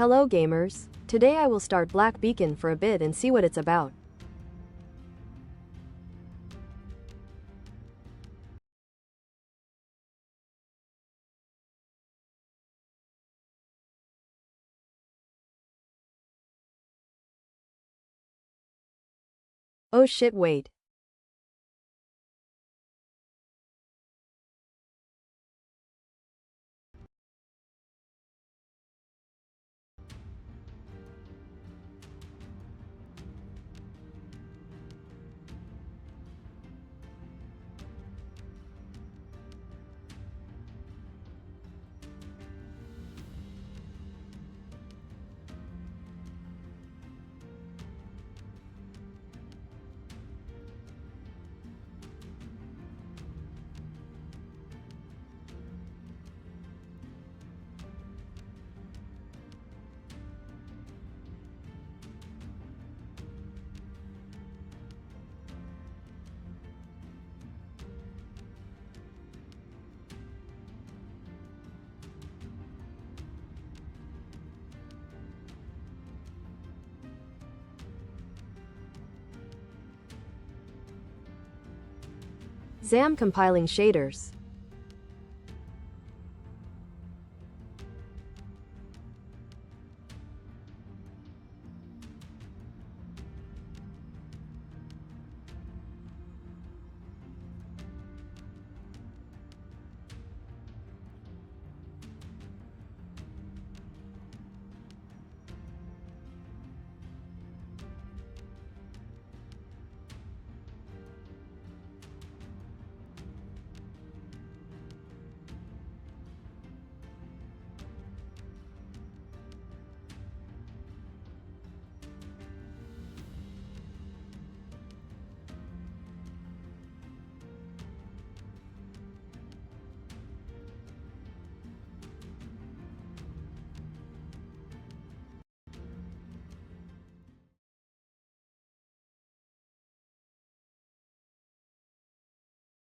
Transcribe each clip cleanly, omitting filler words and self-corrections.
Hello gamers, today I will start Black Beacon for a bit and see what it's about. Oh shit, wait. Zam compiling shaders.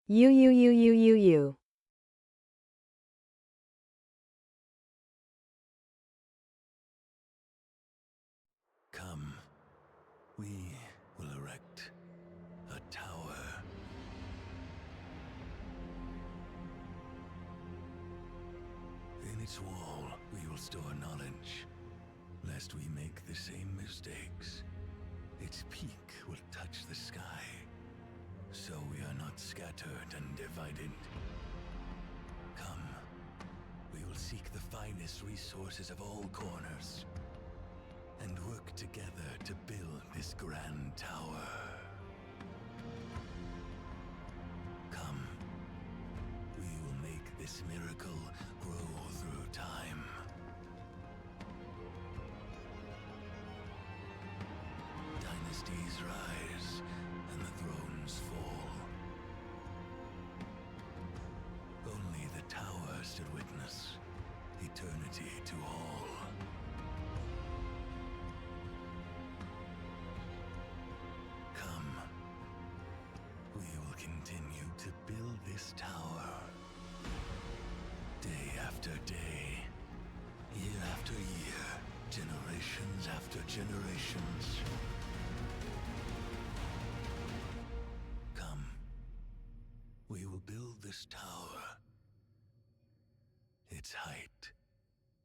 You. Come, we will erect a tower. In its wall, we will store knowledge, lest we make the same mistakes. Its peak will touch the sky, so we are not scattered and divided. Come, we will seek the finest resources of all corners, and work together to build this grand tower. Come, we will make this miracle grow through time. Dynasties rise, and the thrones fall. Only the tower stood witness, eternity to all. Come, we will continue to build this tower. Day after day, year after year, generations after generations. Come, we will build this tower. Its height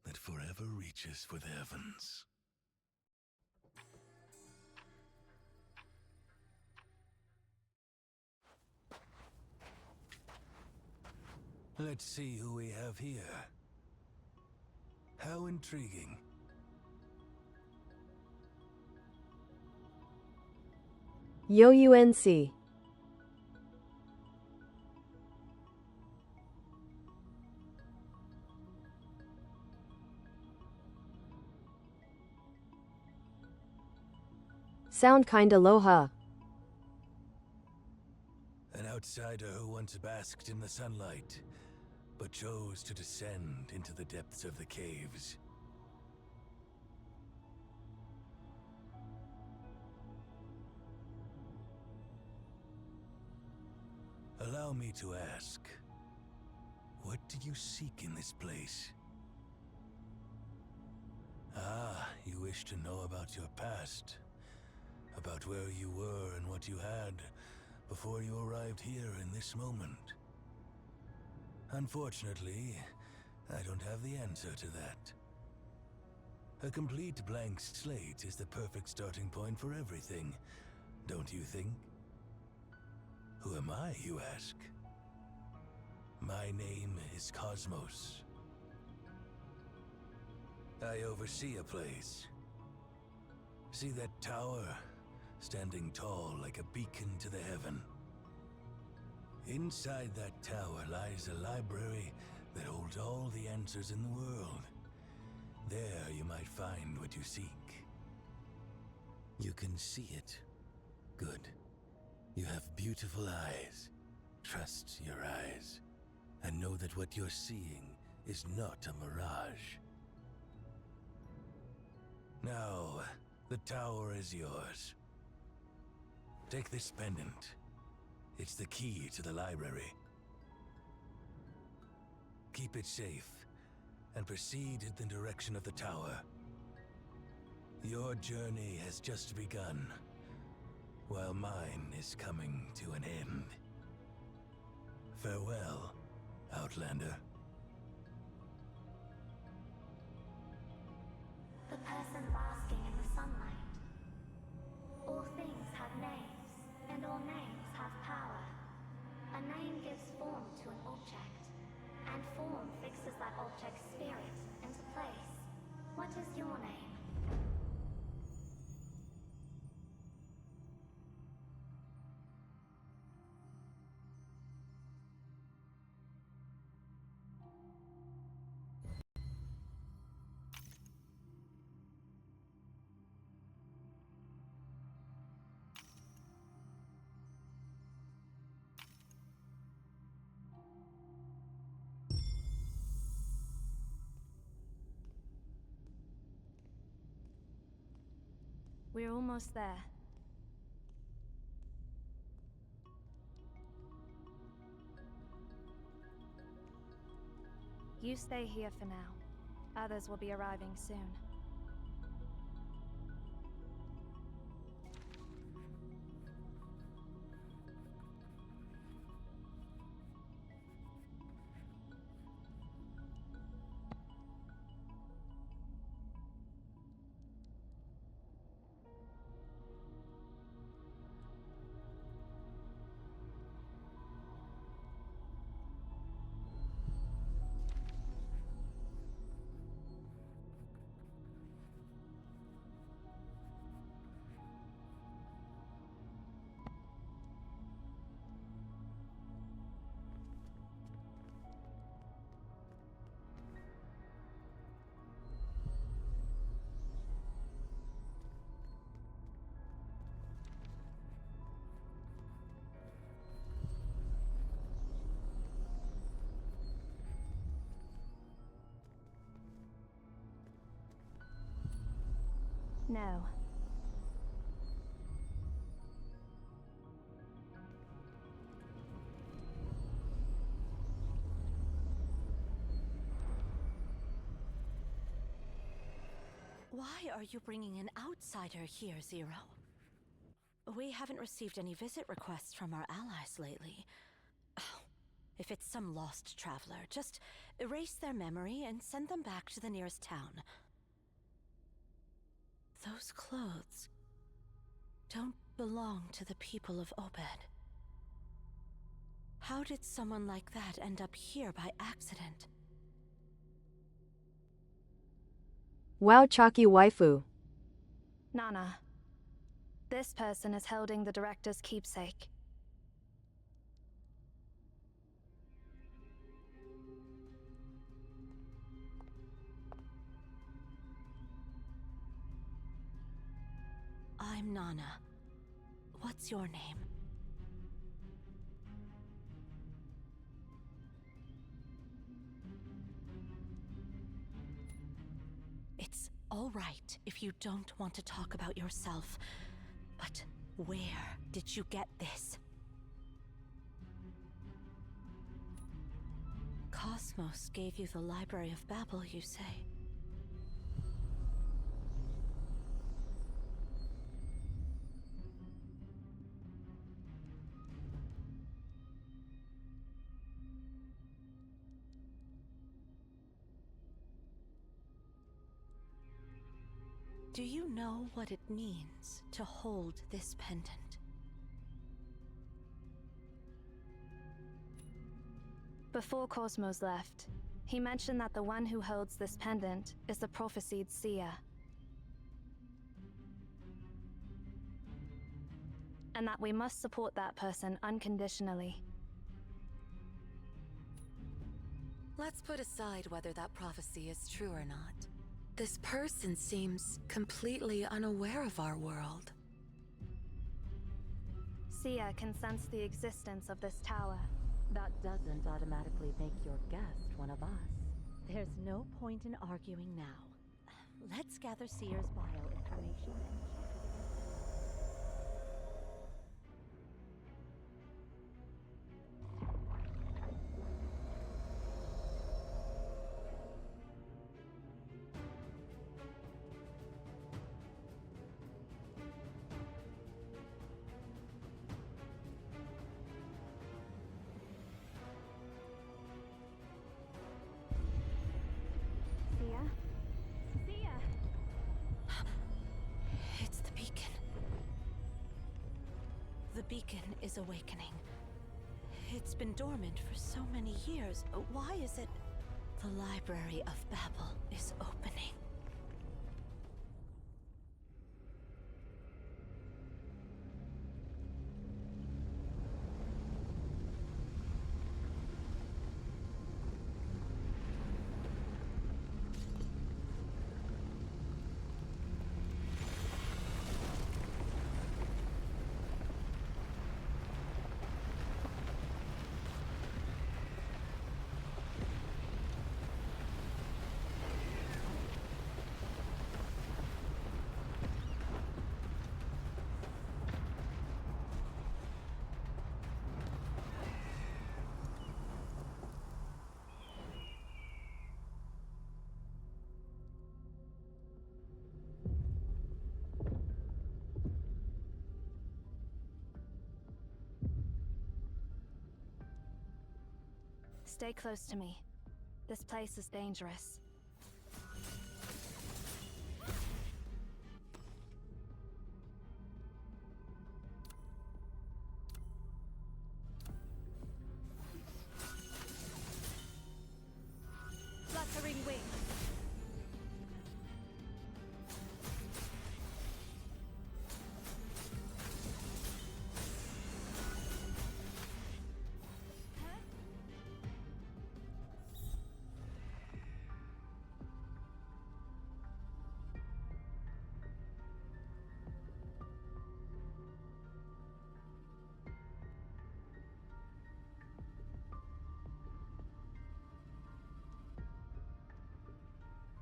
that forever reaches for the heavens. Let's see who we have here. How intriguing. UNC. Sound kinda low, huh? An outsider who once basked in the sunlight, but chose to descend into the depths of the caves. Allow me to ask, what do you seek in this place? Ah, you wish to know about your past. About where you were and what you had before you arrived here in this moment. Unfortunately, I don't have the answer to that. A complete blank slate is the perfect starting point for everything, don't you think? Who am I, you ask? My name is Cosmos. I oversee a place. See that tower? Standing tall like a beacon to the heaven. Inside that tower lies a library that holds all the answers in the world. There you might find what you seek. You can see it. Good. You have beautiful eyes. Trust your eyes. And know that what you're seeing is not a mirage. Now, the tower is yours. Take this pendant. It's the key to the library. Keep it safe, and proceed in the direction of the tower. Your journey has just begun, while mine is coming to an end. Farewell, Outlander. The person basking in the sunlight. All things have names, and all names have power. A name gives form to an object, and form fixes that object's spirit into place. What is your name? We're almost there. You stay here for now. Others will be arriving soon. No. Why are you bringing an outsider here, Zero? We haven't received any visit requests from our allies lately. Oh, if it's some lost traveler, just erase their memory and send them back to the nearest town. Those clothes don't belong to the people of Obed. How did someone like that end up here by accident? Wow, chalky waifu. Nana. This person is holding the director's keepsake. I'm Nana. What's your name? It's all right if you don't want to talk about yourself, but where did you get this? Cosmos gave you the Library of Babel, you say? Do you know what it means to hold this pendant? Before Cosmos left, he mentioned that the one who holds this pendant is the prophesied seer. And that we must support that person unconditionally. Let's put aside whether that prophecy is true or not. This person seems completely unaware of our world. Seer can sense the existence of this tower. That doesn't automatically make your guest one of us. There's no point in arguing now. Let's gather Seer's bio information and check it. Seer? Seer! It's the beacon. The beacon is awakening. It's been dormant for so many years. Why is it? The Library of Babel is opening. Stay close to me. This place is dangerous. Fluttering wings.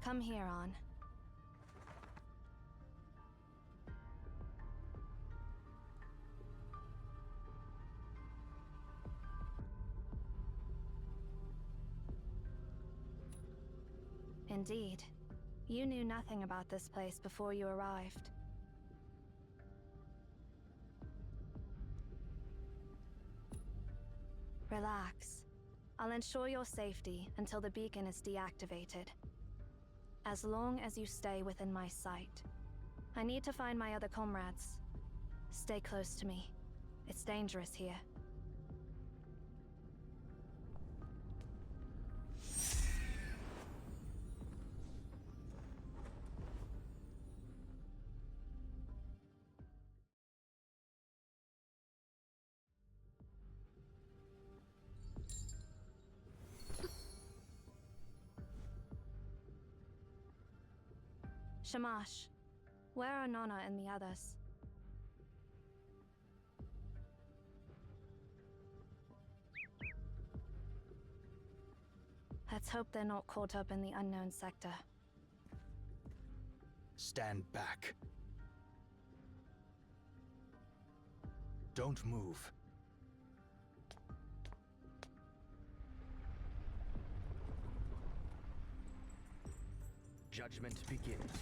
Come here, On. Indeed. You knew nothing about this place before you arrived. Relax. I'll ensure your safety until the beacon is deactivated. As long as you stay within my sight. I need to find my other comrades. Stay close to me. It's dangerous here. Shamash, where are Nona and the others? Let's hope they're not caught up in the unknown sector. Stand back. Don't move. Judgment begins.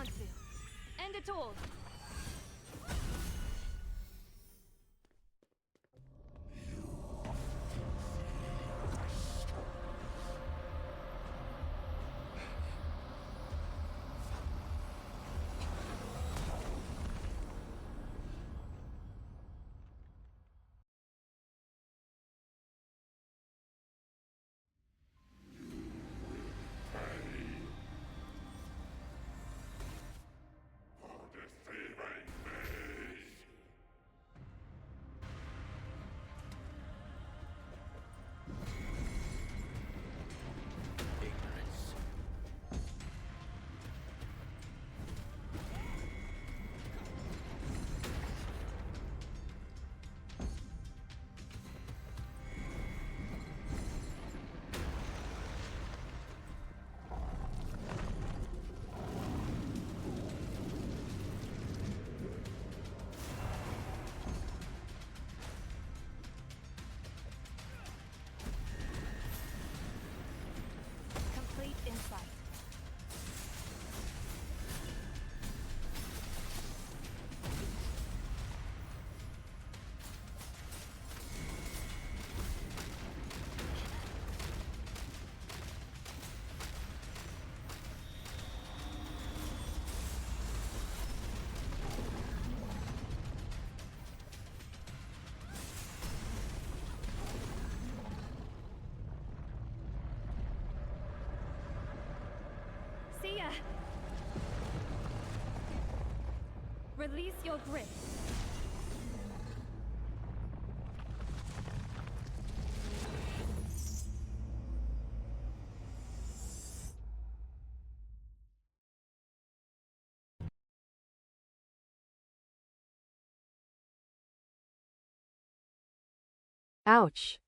want to. End it all. Ignorance. Complete insight. See ya! Release your grip. Ouch.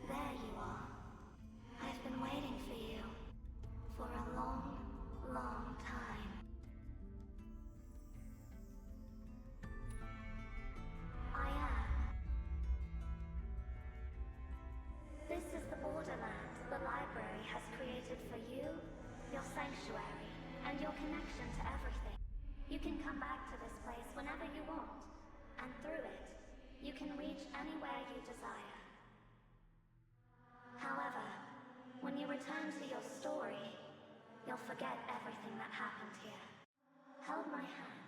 There you are. I've been waiting for you. For a long, long time. I am. This is the Borderland the library has created for you, your sanctuary, and your connection to everything. You can come back to this place whenever you want, and through it, you can reach anywhere you desire. However, when you return to your story, you'll forget everything that happened here. Hold my hand.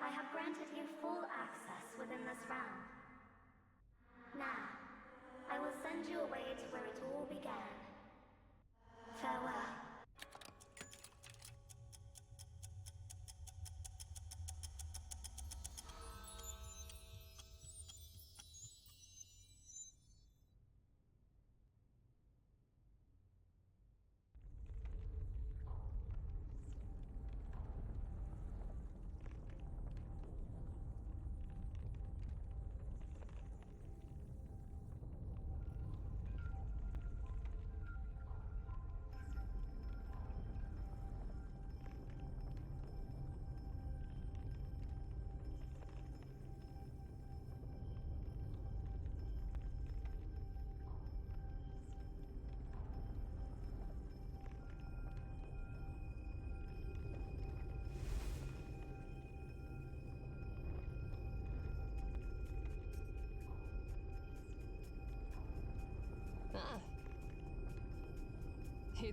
I have granted you full access within this realm. Now, I will send you away to where it all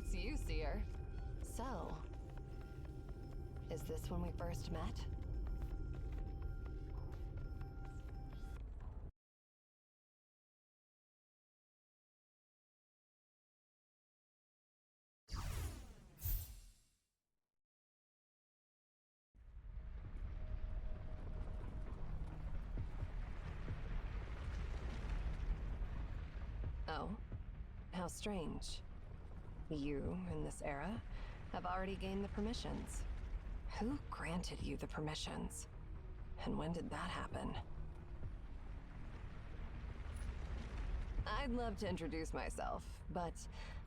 It's you, Seer. So, is this when we first met? Oh, how strange. You, in this era, have already gained the permissions. Who granted you the permissions? And when did that happen? I'd love to introduce myself, but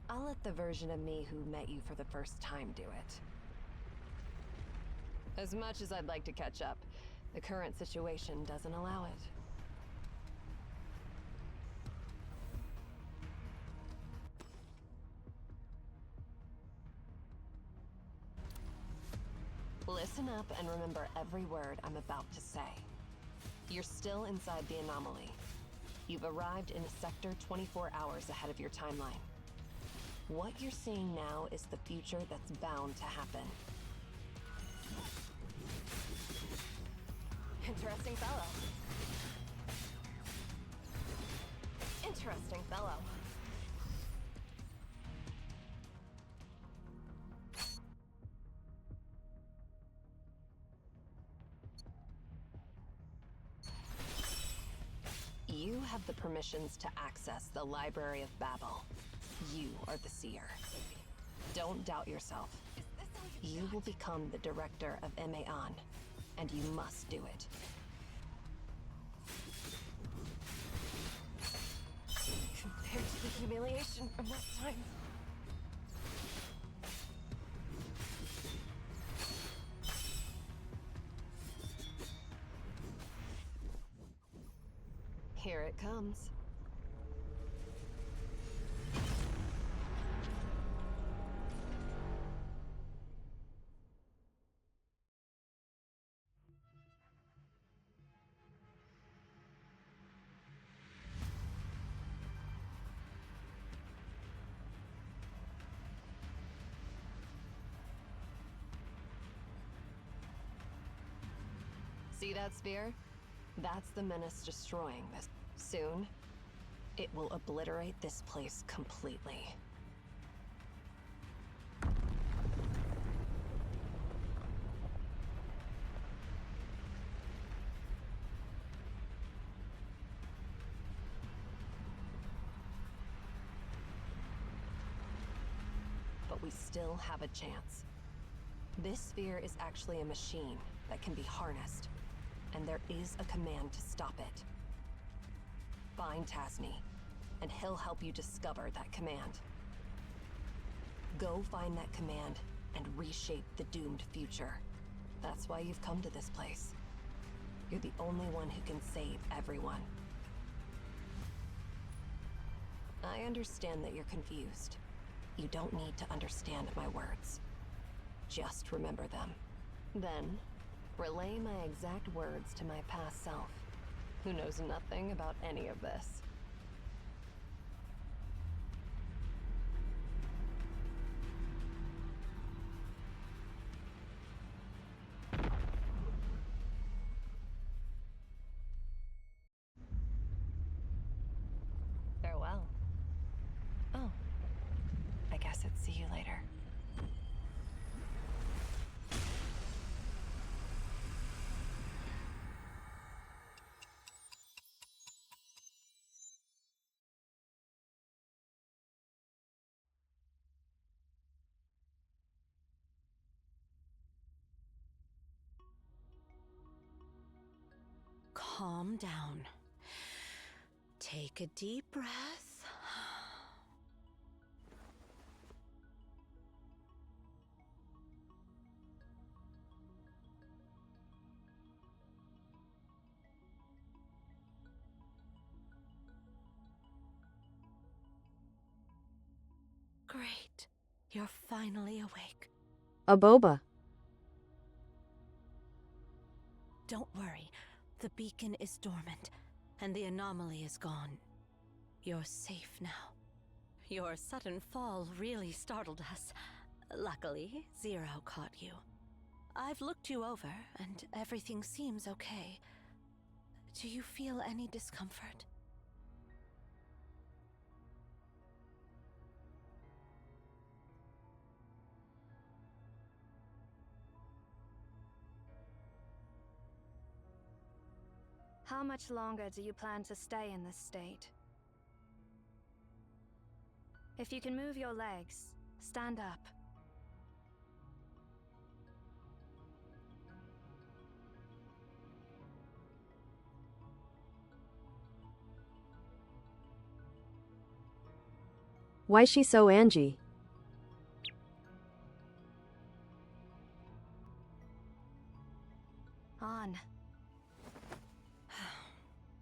I'll let the version of me who met you for the first time do it. As much as I'd like to catch up, the current situation doesn't allow it. Listen up and remember every word I'm about to say. You're still inside the anomaly. You've arrived in a sector 24 hours ahead of your timeline. What you're seeing now is the future that's bound to happen. Interesting fellow. Interesting fellow. You have the permissions to access the Library of Babel. You are the Seer. Don't doubt yourself. You will become the director of Emeon, and you must do it. Compared to the humiliation from last time. Here it comes. See that sphere? That's the menace destroying this. Soon, it will obliterate this place completely. But we still have a chance. This sphere is actually a machine that can be harnessed, and there is a command to stop it. Find Tasni, and he'll help you discover that command. Go find that command and reshape the doomed future. That's why you've come to this place. You're the only one who can save everyone. I understand that you're confused. You don't need to understand my words. Just remember them. Then, relay my exact words to my past self, who knows nothing about any of this. Farewell. Oh, I guess it's see you later. Calm down. Take a deep breath. Great. You're finally awake. A boba. Don't worry. The beacon is dormant, and the anomaly is gone. You're safe now. Your sudden fall really startled us. Luckily, Zero caught you. I've looked you over, and everything seems okay. Do you feel any discomfort? How much longer do you plan to stay in this state? If you can move your legs, stand up. Why she so Angie? On.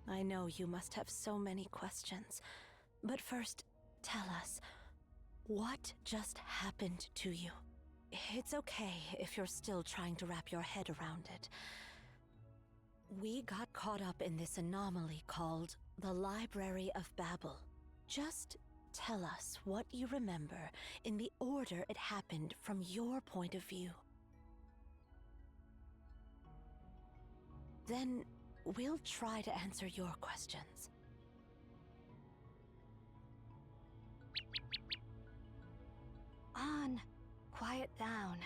I know you must have so many questions, but first, tell us, what just happened to you? It's okay if you're still trying to wrap your head around it. We got caught up in this anomaly called the Library of Babel. Just tell us what you remember in the order it happened from your point of view. Then we'll try to answer your questions. On. Quiet down.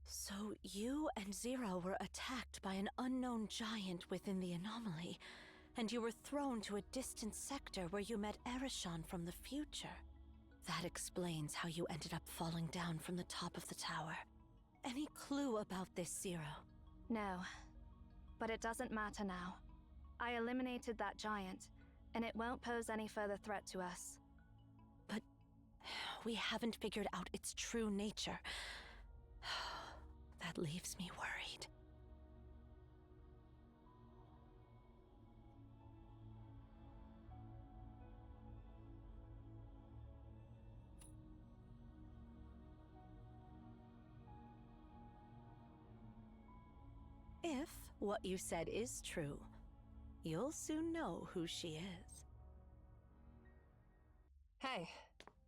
So you and Zero were attacked by an unknown giant within the anomaly, and you were thrown to a distant sector where you met Ereshkigal from the future. That explains how you ended up falling down from the top of the tower. Any clue about this, Zero? No. But it doesn't matter now. I eliminated that giant, and it won't pose any further threat to us. But we haven't figured out its true nature. That leaves me worried. If what you said is true, you'll soon know who she is. Hey,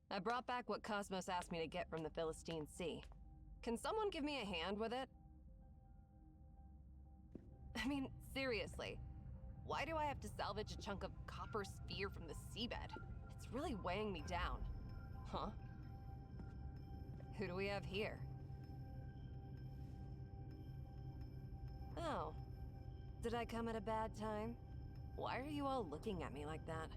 I brought back what Cosmos asked me to get from the Philistine Sea. Can someone give me a hand with it? I mean, seriously. Why do I have to salvage a chunk of copper sphere from the seabed? It's really weighing me down. Huh? Who do we have here? Oh. Did I come at a bad time? Why are you all looking at me like that?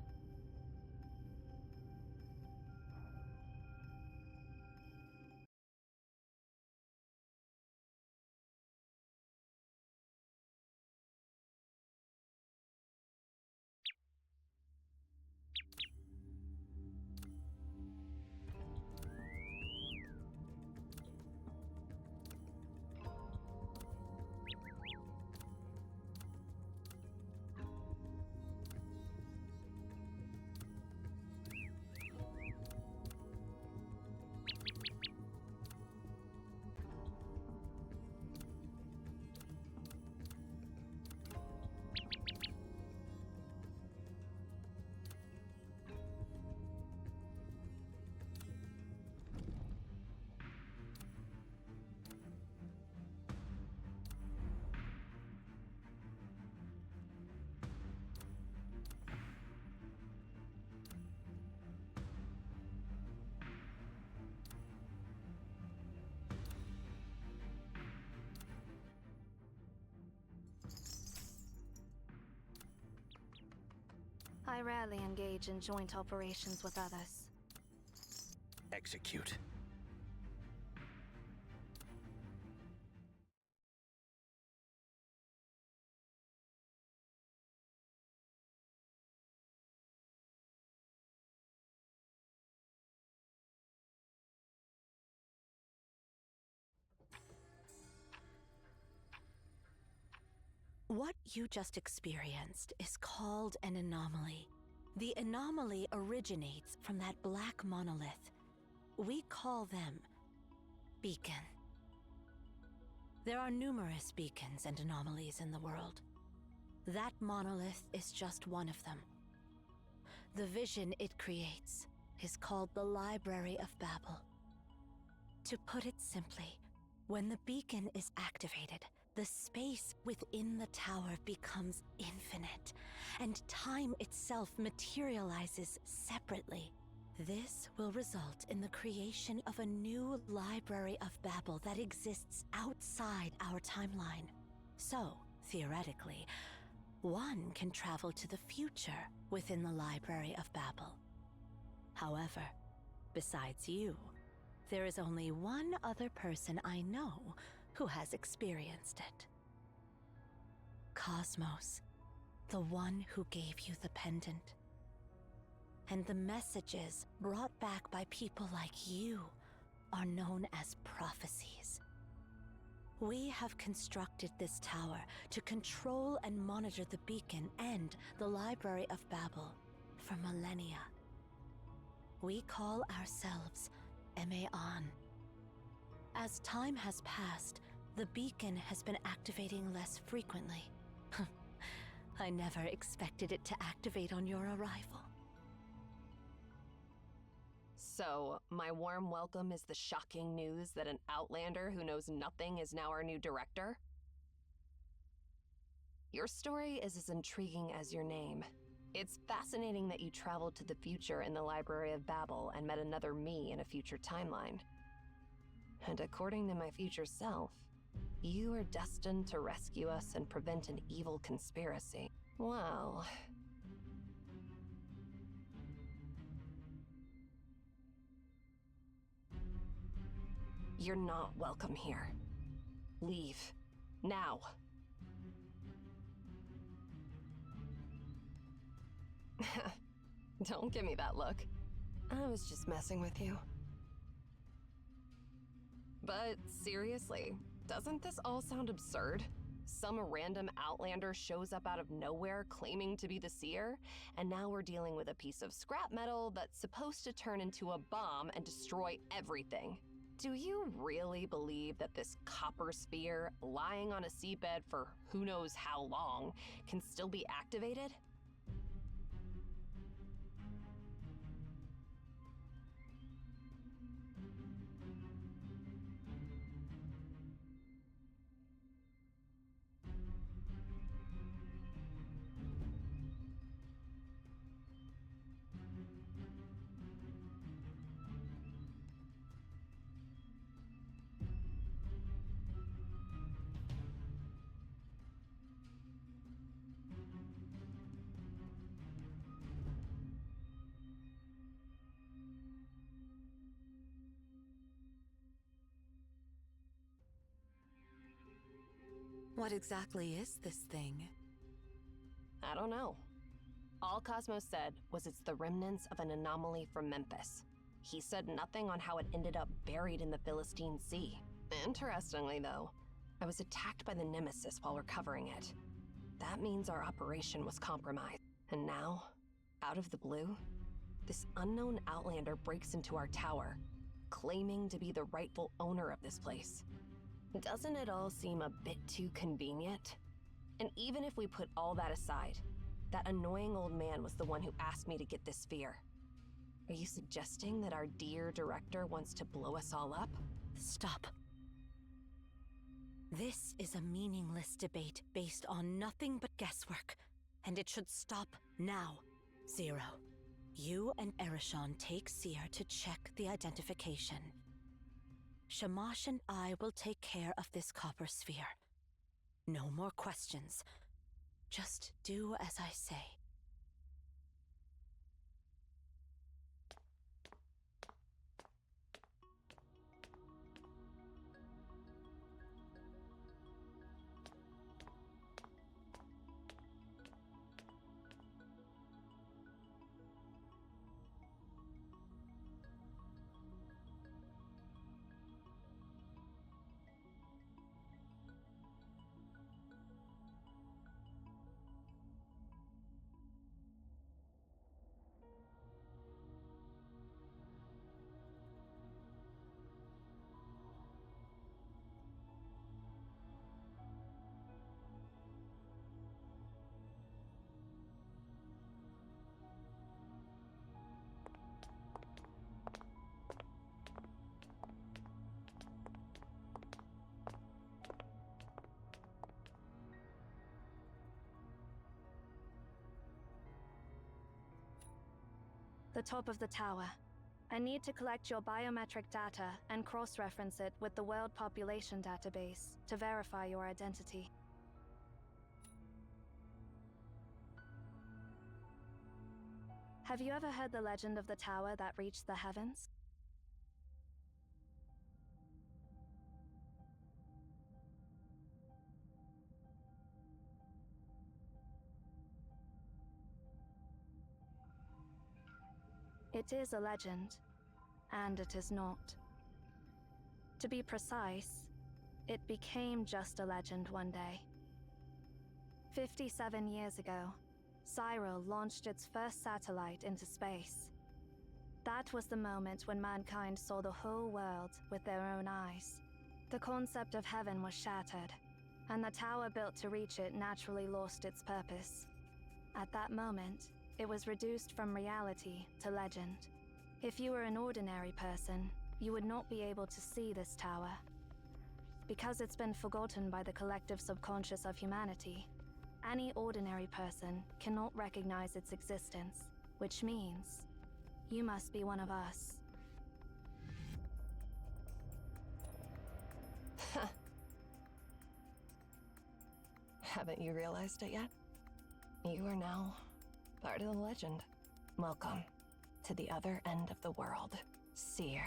I rarely engage in joint operations with others. Execute. What you just experienced is called an anomaly. The anomaly originates from that black monolith. We call them Beacon. There are numerous beacons and anomalies in the world. That monolith is just one of them. The vision it creates is called the Library of Babel. To put it simply, when the beacon is activated, the space within the tower becomes infinite, and time itself materializes separately. This will result in the creation of a new Library of Babel that exists outside our timeline. So, theoretically, one can travel to the future within the Library of Babel. However, besides you, there is only one other person I know who has experienced it. Cosmos, the one who gave you the pendant. And the messages brought back by people like you are known as prophecies. We have constructed this tower to control and monitor the beacon and the Library of Babel for millennia. We call ourselves Emeon. As time has passed, the beacon has been activating less frequently. I never expected it to activate on your arrival. So, my warm welcome is the shocking news that an outlander who knows nothing is now our new director? Your story is as intriguing as your name. It's fascinating that you traveled to the future in the Library of Babel and met another me in a future timeline. And according to my future self, you are destined to rescue us and prevent an evil conspiracy. Well... you're not welcome here. Leave. Now. Don't give me that look. I was just messing with you. But seriously, doesn't this all sound absurd? Some random outlander shows up out of nowhere claiming to be the seer, and now we're dealing with a piece of scrap metal that's supposed to turn into a bomb and destroy everything. Do you really believe that this copper sphere, lying on a seabed for who knows how long, can still be activated? What exactly is this thing? I don't know. All Cosmos said was it's the remnants of an anomaly from Memphis. He said nothing on how it ended up buried in the Philistine Sea. Interestingly, though, I was attacked by the Nemesis while recovering it. That means our operation was compromised. And now, out of the blue, this unknown outlander breaks into our tower, claiming to be the rightful owner of this place. Doesn't it all seem a bit too convenient? And even if we put all that aside, that annoying old man was the one who asked me to get this sphere. Are you suggesting that our dear director wants to blow us all up? Stop. This is a meaningless debate based on nothing but guesswork, and it should stop now. Zero. You and Ereshkigal take Seer to check the identification. Shamash and I will take care of this copper sphere. No more questions. Just do as I say. The top of the tower. I need to collect your biometric data and cross-reference it with the World Population Database to verify your identity. Have you ever heard the legend of the tower that reached the heavens? It is a legend, and it is not. To be precise, it became just a legend one day. 57 years ago, Cyril launched its first satellite into space. That was the moment when mankind saw the whole world with their own eyes. The concept of heaven was shattered, and the tower built to reach it naturally lost its purpose. At that moment, it was reduced from reality to legend. If you were an ordinary person, you would not be able to see this tower. Because it's been forgotten by the collective subconscious of humanity, any ordinary person cannot recognize its existence, which means you must be one of us. Haven't you realized it yet? You are now part of the legend. Welcome to the other end of the world, Seer.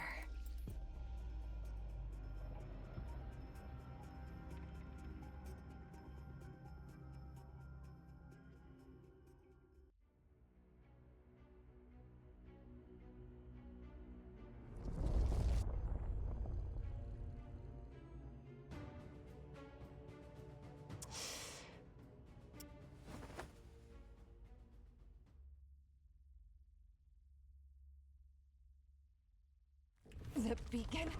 The beacon?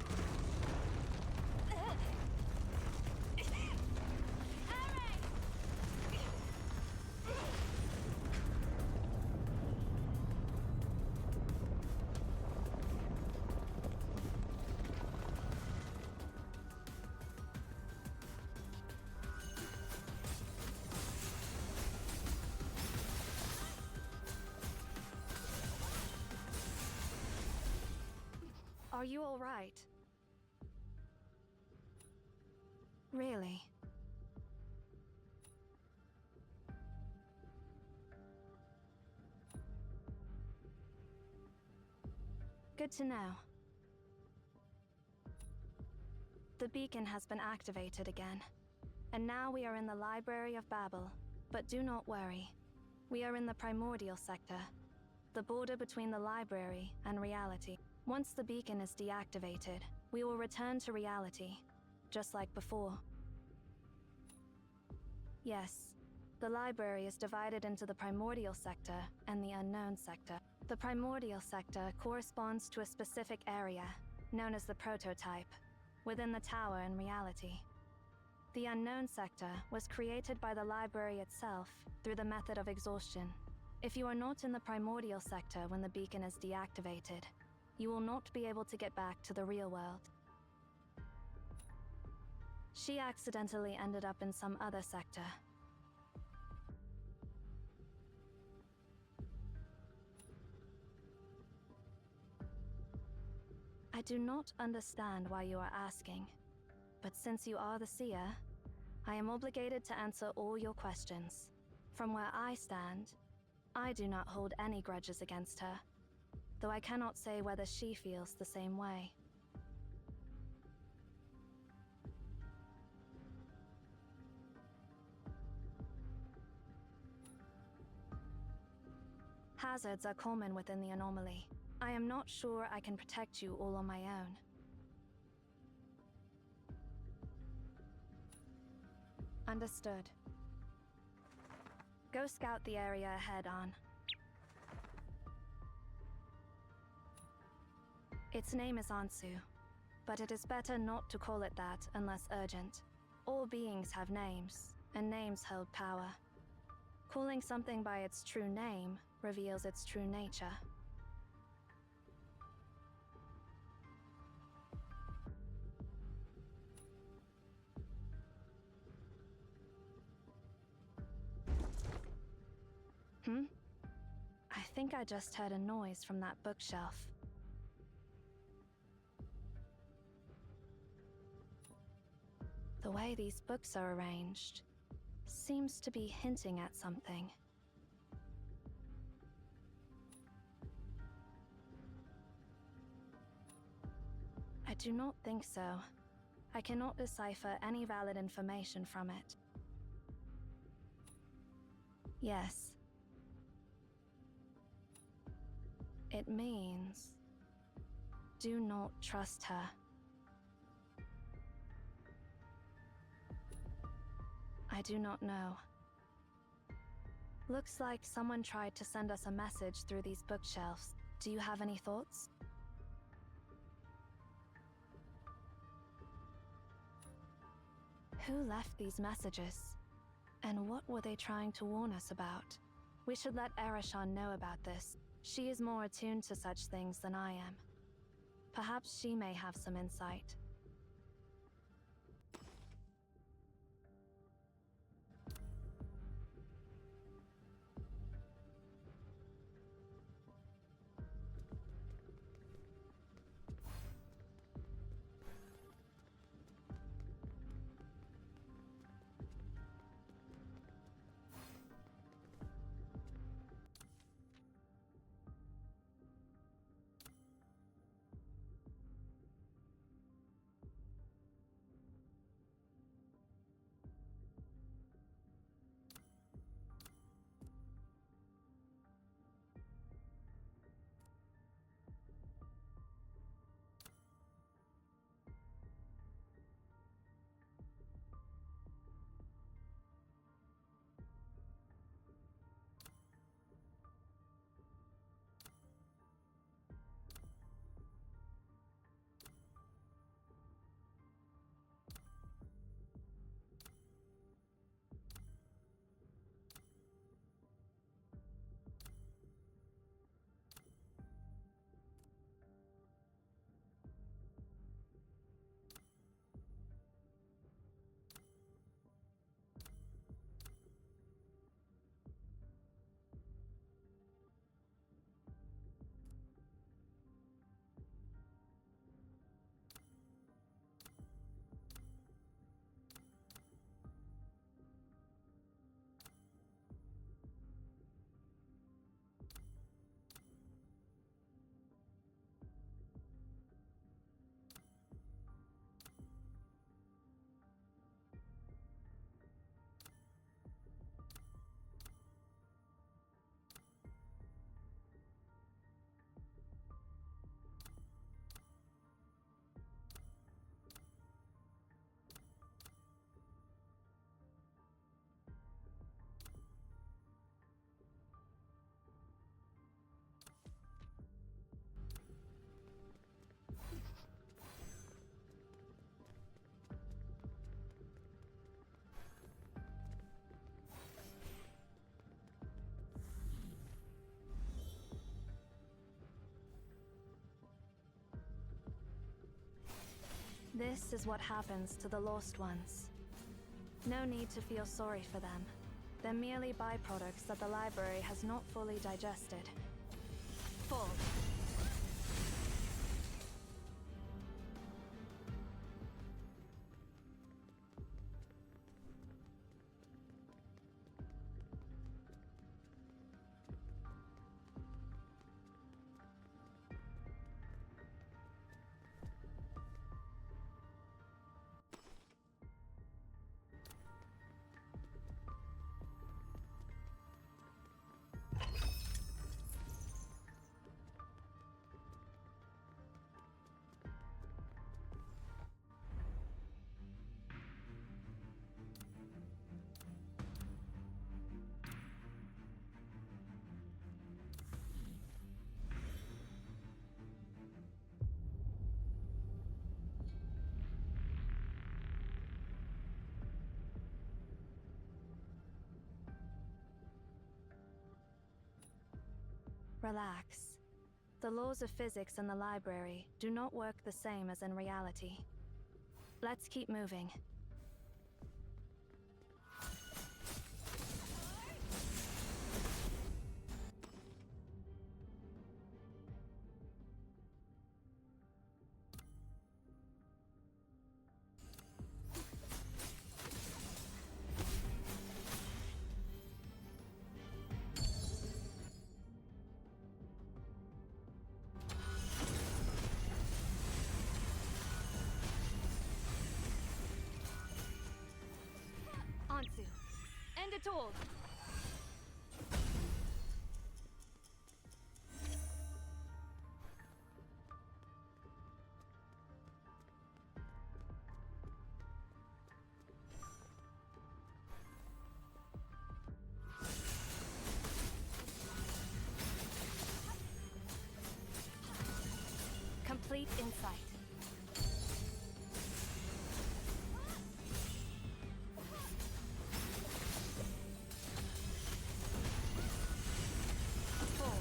Are you all right? Really? Good to know. The beacon has been activated again, and now we are in the Library of Babel. But do not worry. We are in the Primordial Sector, the border between the library and reality. Once the beacon is deactivated, we will return to reality, just like before. Yes, the library is divided into the Primordial Sector and the Unknown Sector. The Primordial Sector corresponds to a specific area, known as the Prototype, within the tower in reality. The Unknown Sector was created by the library itself through the method of exhaustion. If you are not in the Primordial Sector when the beacon is deactivated, you will not be able to get back to the real world. She accidentally ended up in some other sector. I do not understand why you are asking, but since you are the Seer, I am obligated to answer all your questions. From where I stand, I do not hold any grudges against her, though I cannot say whether she feels the same way. Hazards are common within the anomaly. I am not sure I can protect you all on my own. Understood. Go scout the area ahead on. Its name is Ansu, but it is better not to call it that unless urgent. All beings have names, and names hold power. Calling something by its true name reveals its true nature. I think I just heard a noise from that bookshelf. The way these books are arranged seems to be hinting at something. I do not think so. I cannot decipher any valid information from it. Yes. It means, do not trust her. I do not know. Looks like someone tried to send us a message through these bookshelves. Do you have any thoughts? Who left these messages? And what were they trying to warn us about? We should let Erishan know about this. She is more attuned to such things than I am. Perhaps she may have some insight. This is what happens to the Lost Ones. No need to feel sorry for them. They're merely byproducts that the library has not fully digested. Full. Relax. The laws of physics in the library do not work the same as in reality. Let's keep moving. it all! Complete insight. Full.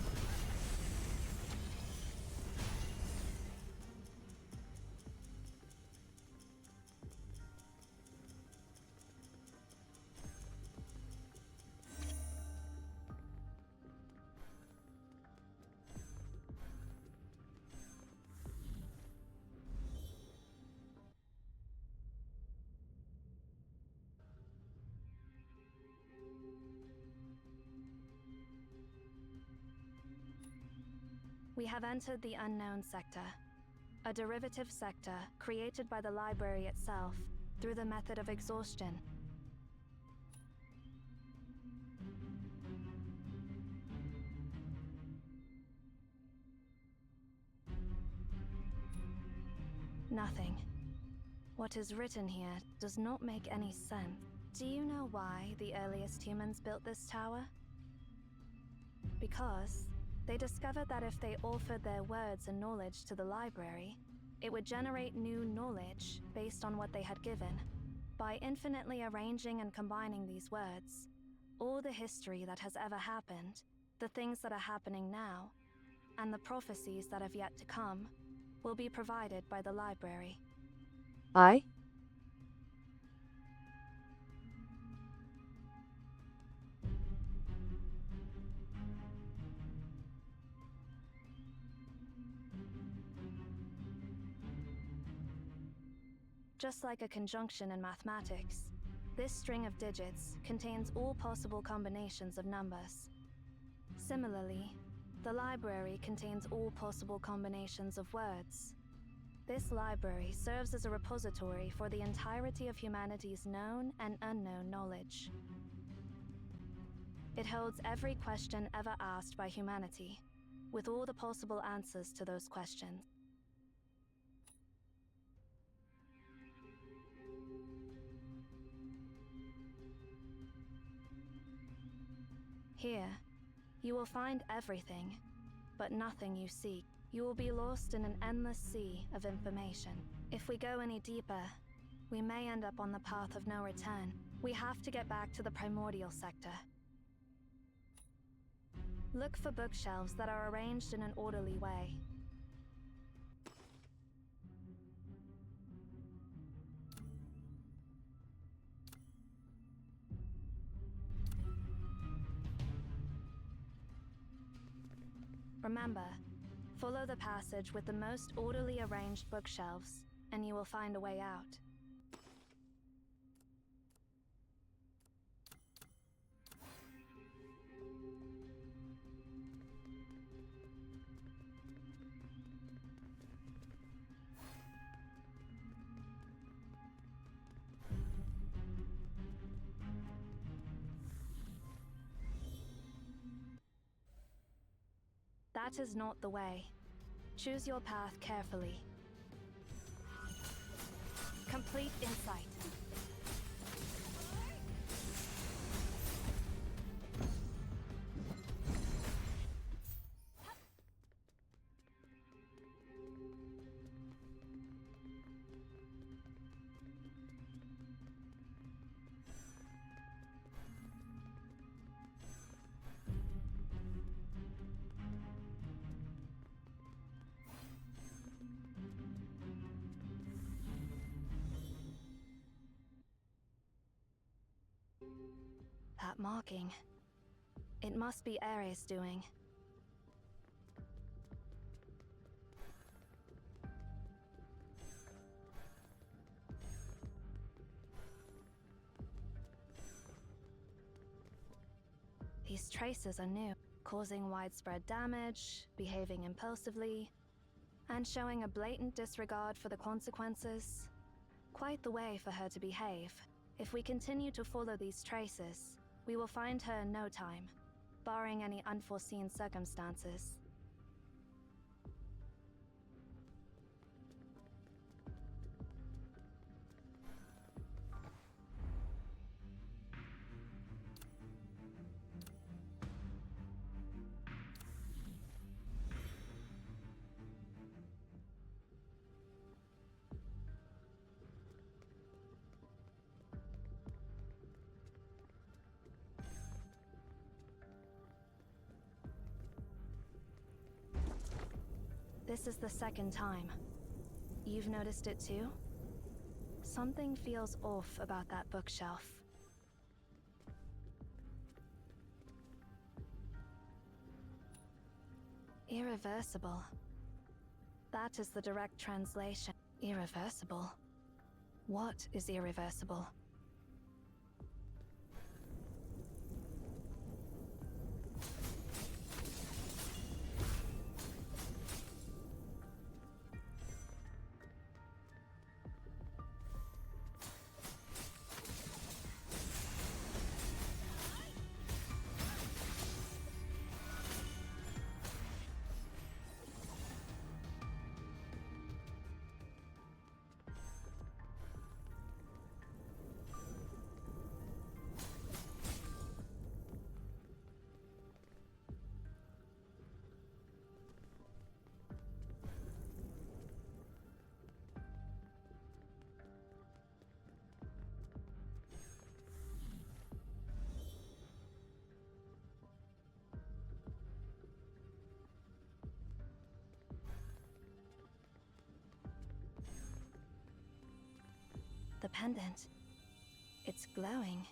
We have entered the unknown sector, a derivative sector created by the library itself through the method of exhaustion. Nothing. What is written here does not make any sense. Do you know why the earliest humans built this tower? Because they discovered that if they offered their words and knowledge to the library, it would generate new knowledge based on what they had given. By infinitely arranging and combining these words, all the history that has ever happened, the things that are happening now, and the prophecies that have yet to come, will be provided by the library. I? Just like a conjunction in mathematics, this string of digits contains all possible combinations of numbers. Similarly, the library contains all possible combinations of words. This library serves as a repository for the entirety of humanity's known and unknown knowledge. It holds every question ever asked by humanity, with all the possible answers to those questions. Here, you will find everything, but nothing you seek. You will be lost in an endless sea of information. If we go any deeper, we may end up on the path of no return. We have to get back to the primordial sector. Look for bookshelves that are arranged in an orderly way. Remember, follow the passage with the most orderly arranged bookshelves, and you will find a way out. That is not the way. Choose your path carefully. Complete insight. That marking. It must be Ares' doing. These traces are new, causing widespread damage, behaving impulsively, and showing a blatant disregard for the consequences. Quite the way for her to behave. If we continue to follow these traces, We will find her in no time, barring any unforeseen circumstances. This is the second time. You've noticed it too? Something feels off about that bookshelf. Irreversible. That is the direct translation. Irreversible. What is irreversible? The pendant. It's glowing.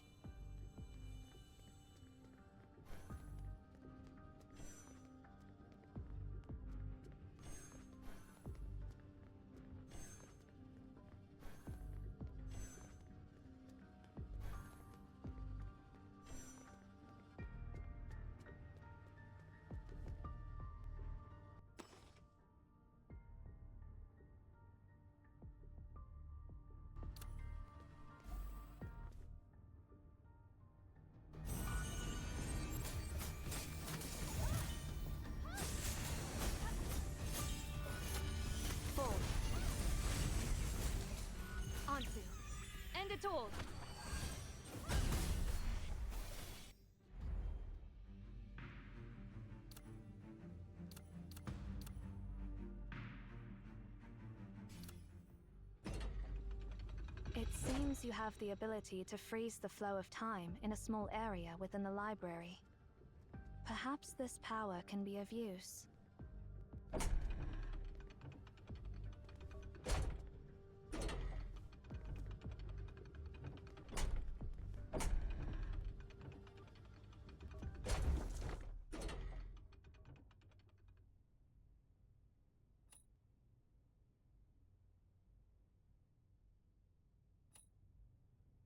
Anzu, end it all! It seems you have the ability to freeze the flow of time in a small area within the library. Perhaps this power can be of use.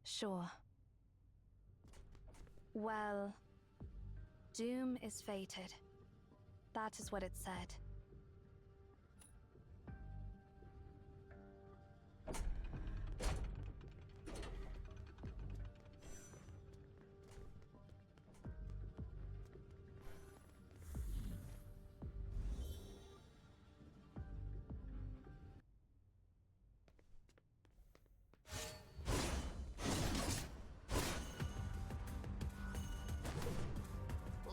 Sure. Well, doom is fated. That is what it said.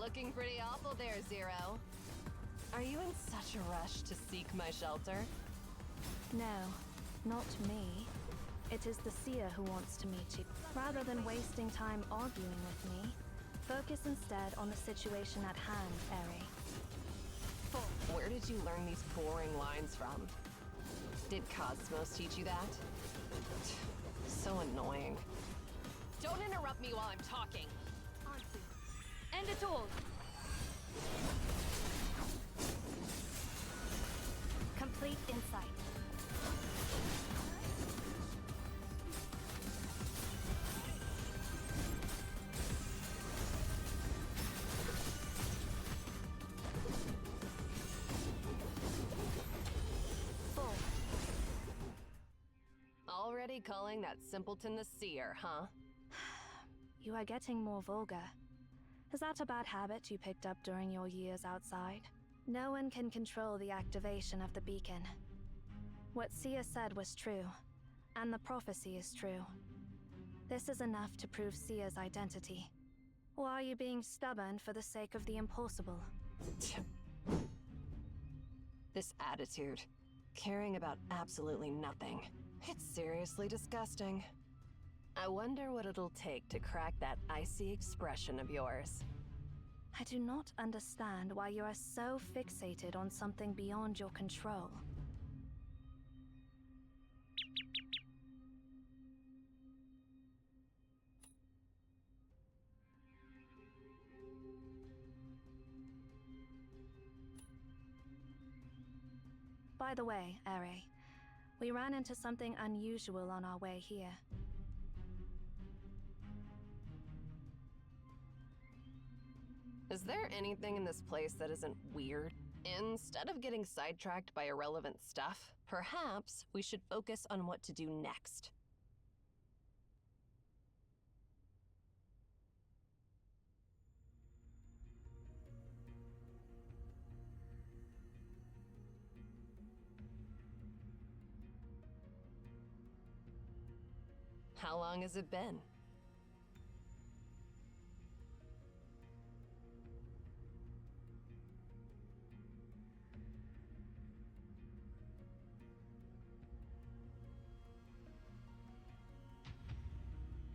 Looking pretty awful there, Zero. Are you in such a rush to seek my shelter? No, not me. It is the seer who wants to meet you. Rather than wasting time arguing with me, focus instead on the situation at hand, Eri. Where did you learn these boring lines from? Did Cosmos teach you that? So annoying. Don't interrupt me while I'm talking. Anzu, end it all! Complete insight. Full. Already calling that simpleton the seer, huh? you are getting more vulgar. Is that a bad habit you picked up during your years outside? No one can control the activation of the beacon. What Sia said was true, and the prophecy is true. This is enough to prove Sia's identity. Or are you being stubborn for the sake of the impossible? This attitude, caring about absolutely nothing. It's seriously disgusting. I wonder what it'll take to crack that icy expression of yours. I do not understand why you are so fixated on something beyond your control. By the way, Ere, we ran into something unusual on our way here. Is there anything in this place that isn't weird? Instead of getting sidetracked by irrelevant stuff, perhaps we should focus on what to do next. How long has it been?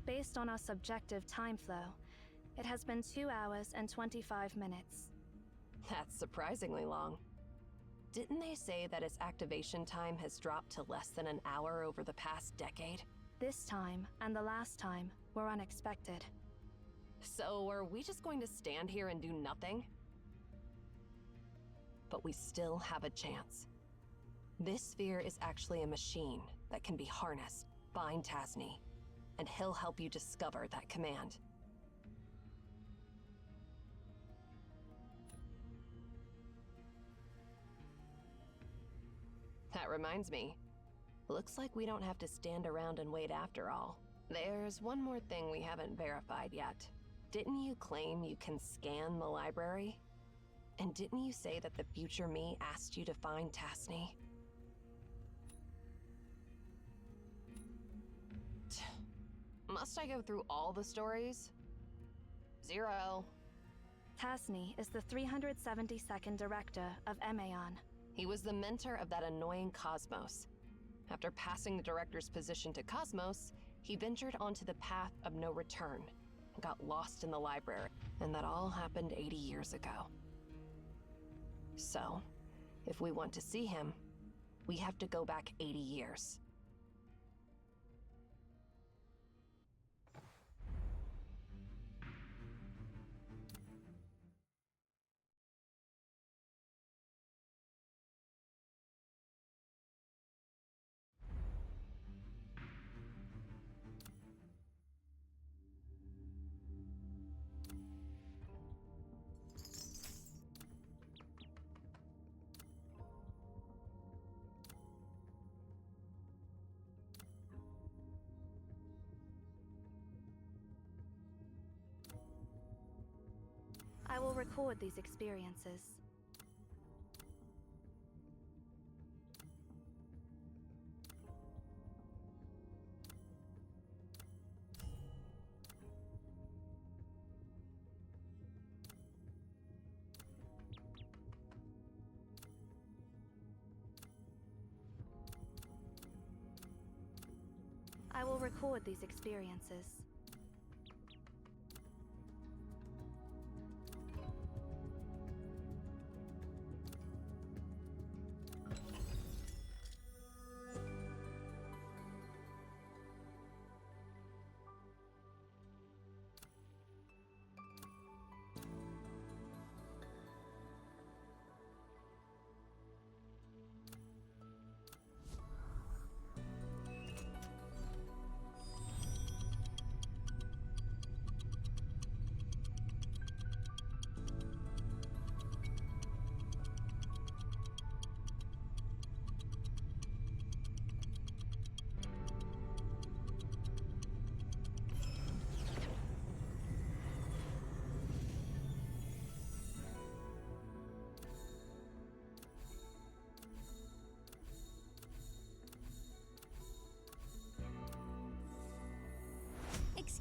Based on our subjective time flow, it has been 2 hours and 25 minutes. That's surprisingly long. Didn't they say that its activation time has dropped to less than an hour over the past decade? This time and the last time were unexpected. So are we just going to stand here and do nothing? But we still have a chance. This sphere is actually a machine that can be harnessed. Find Tasni, and he'll help you discover that command. That reminds me. Looks like we don't have to stand around and wait after all. There's one more thing we haven't verified yet. Didn't you claim you can scan the library? And didn't you say that the future me asked you to find Tasni? Must I go through all the stories? Zero. Tasni is the 372nd director of Emaon. He was the mentor of that annoying Cosmos. After passing the director's position to Cosmos, he ventured onto the path of no return and got lost in the library. And that all happened 80 years ago. So, if we want to see him, we have to go back 80 years. I will record these experiences. I will record these experiences.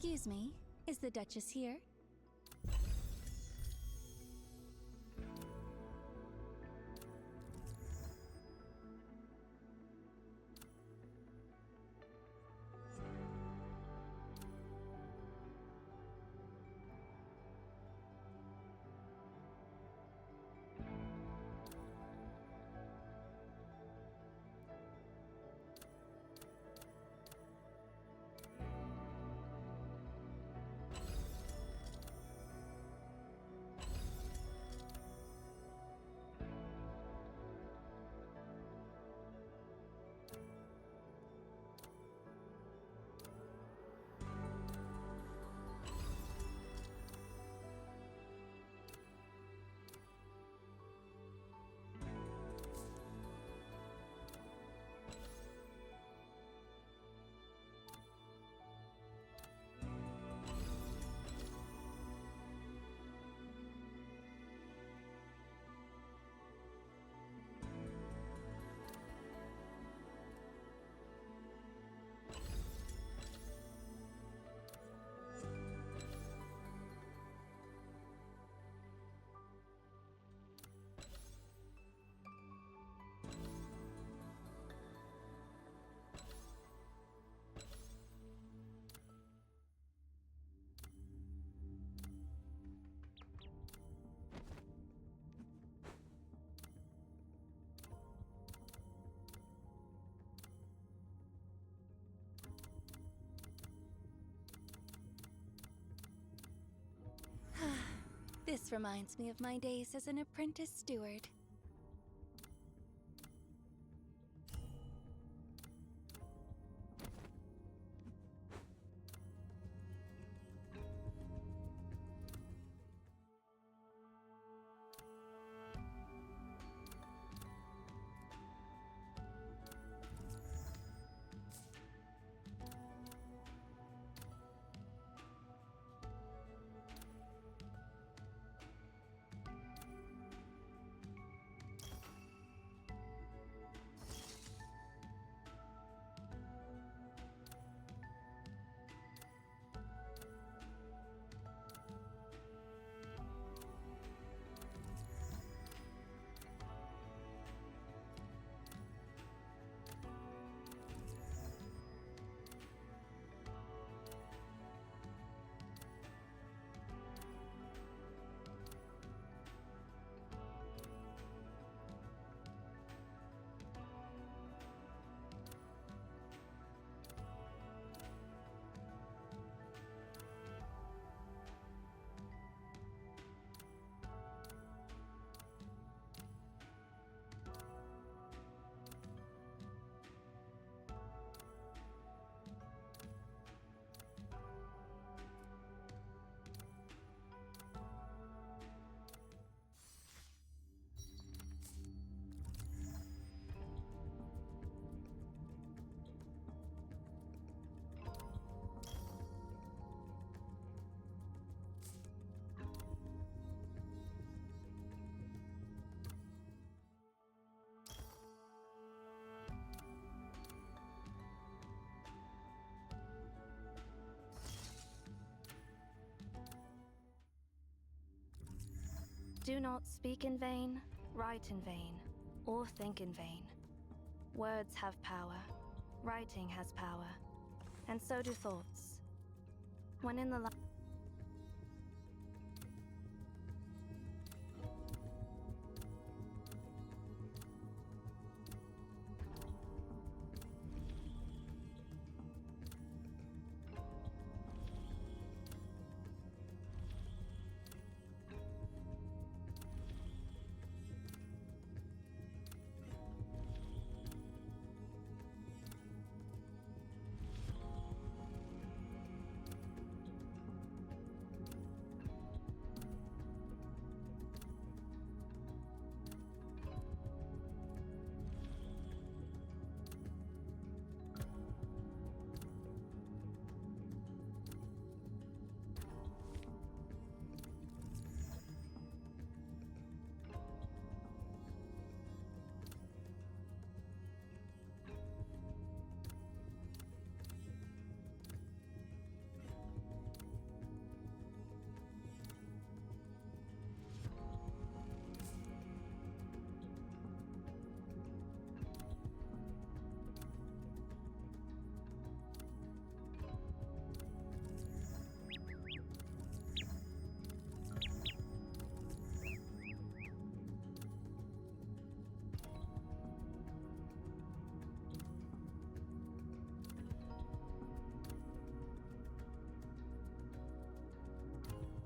Excuse me, is the Duchess here? This reminds me of my days as an apprentice steward. Do not speak in vain, write in vain, or think in vain. Words have power, writing has power, and so do thoughts. When in the light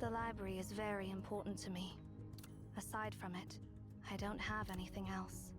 The library is very important to me. Aside from it, I don't have anything else.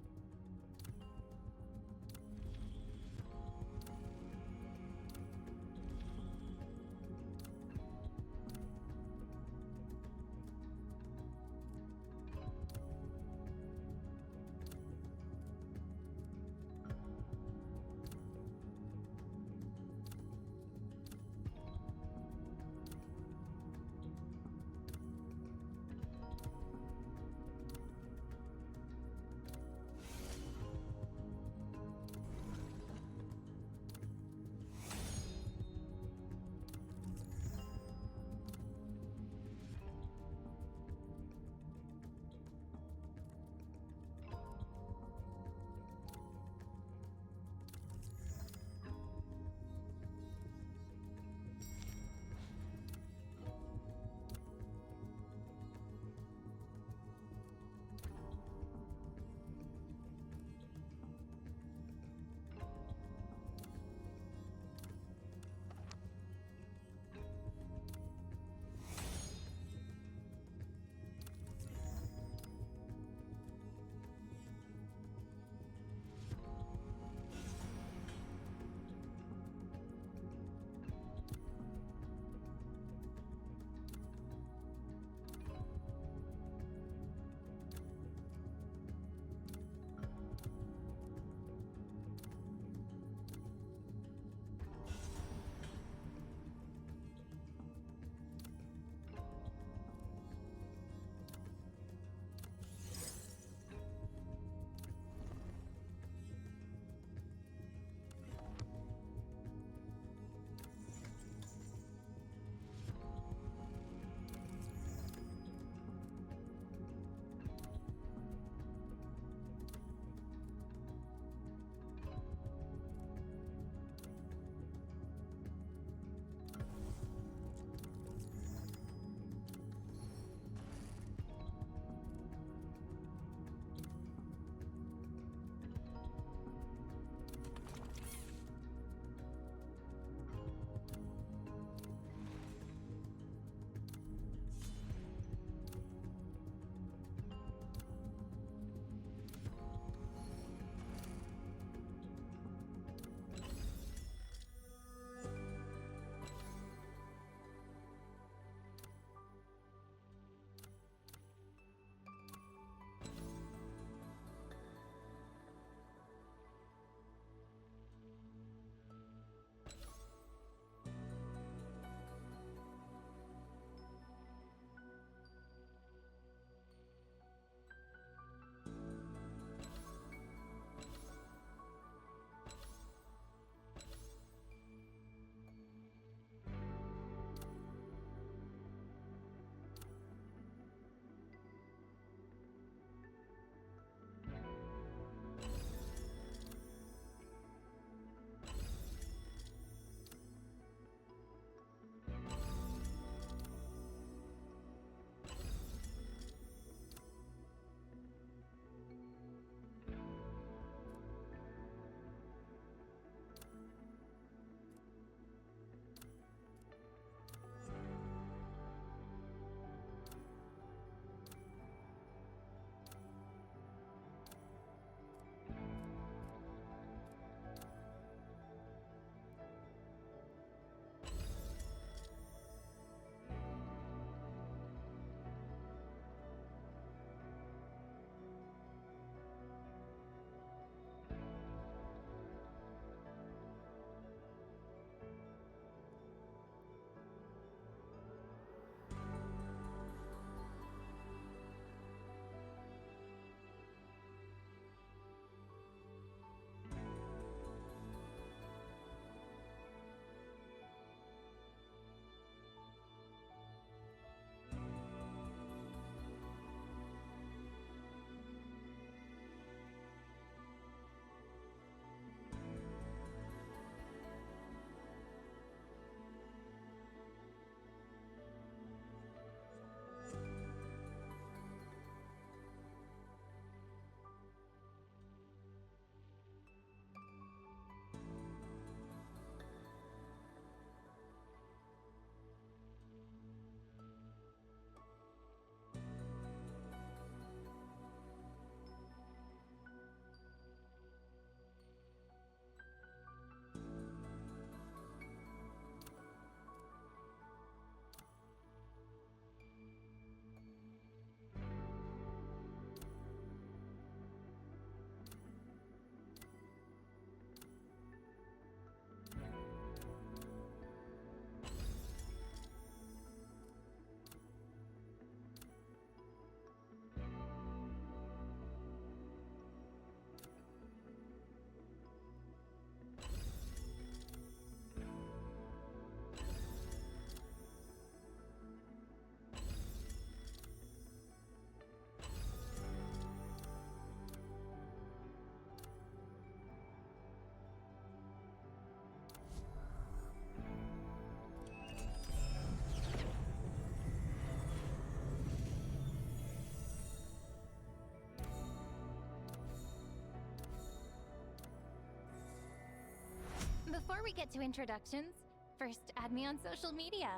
Before we get to introductions, first add me on social media.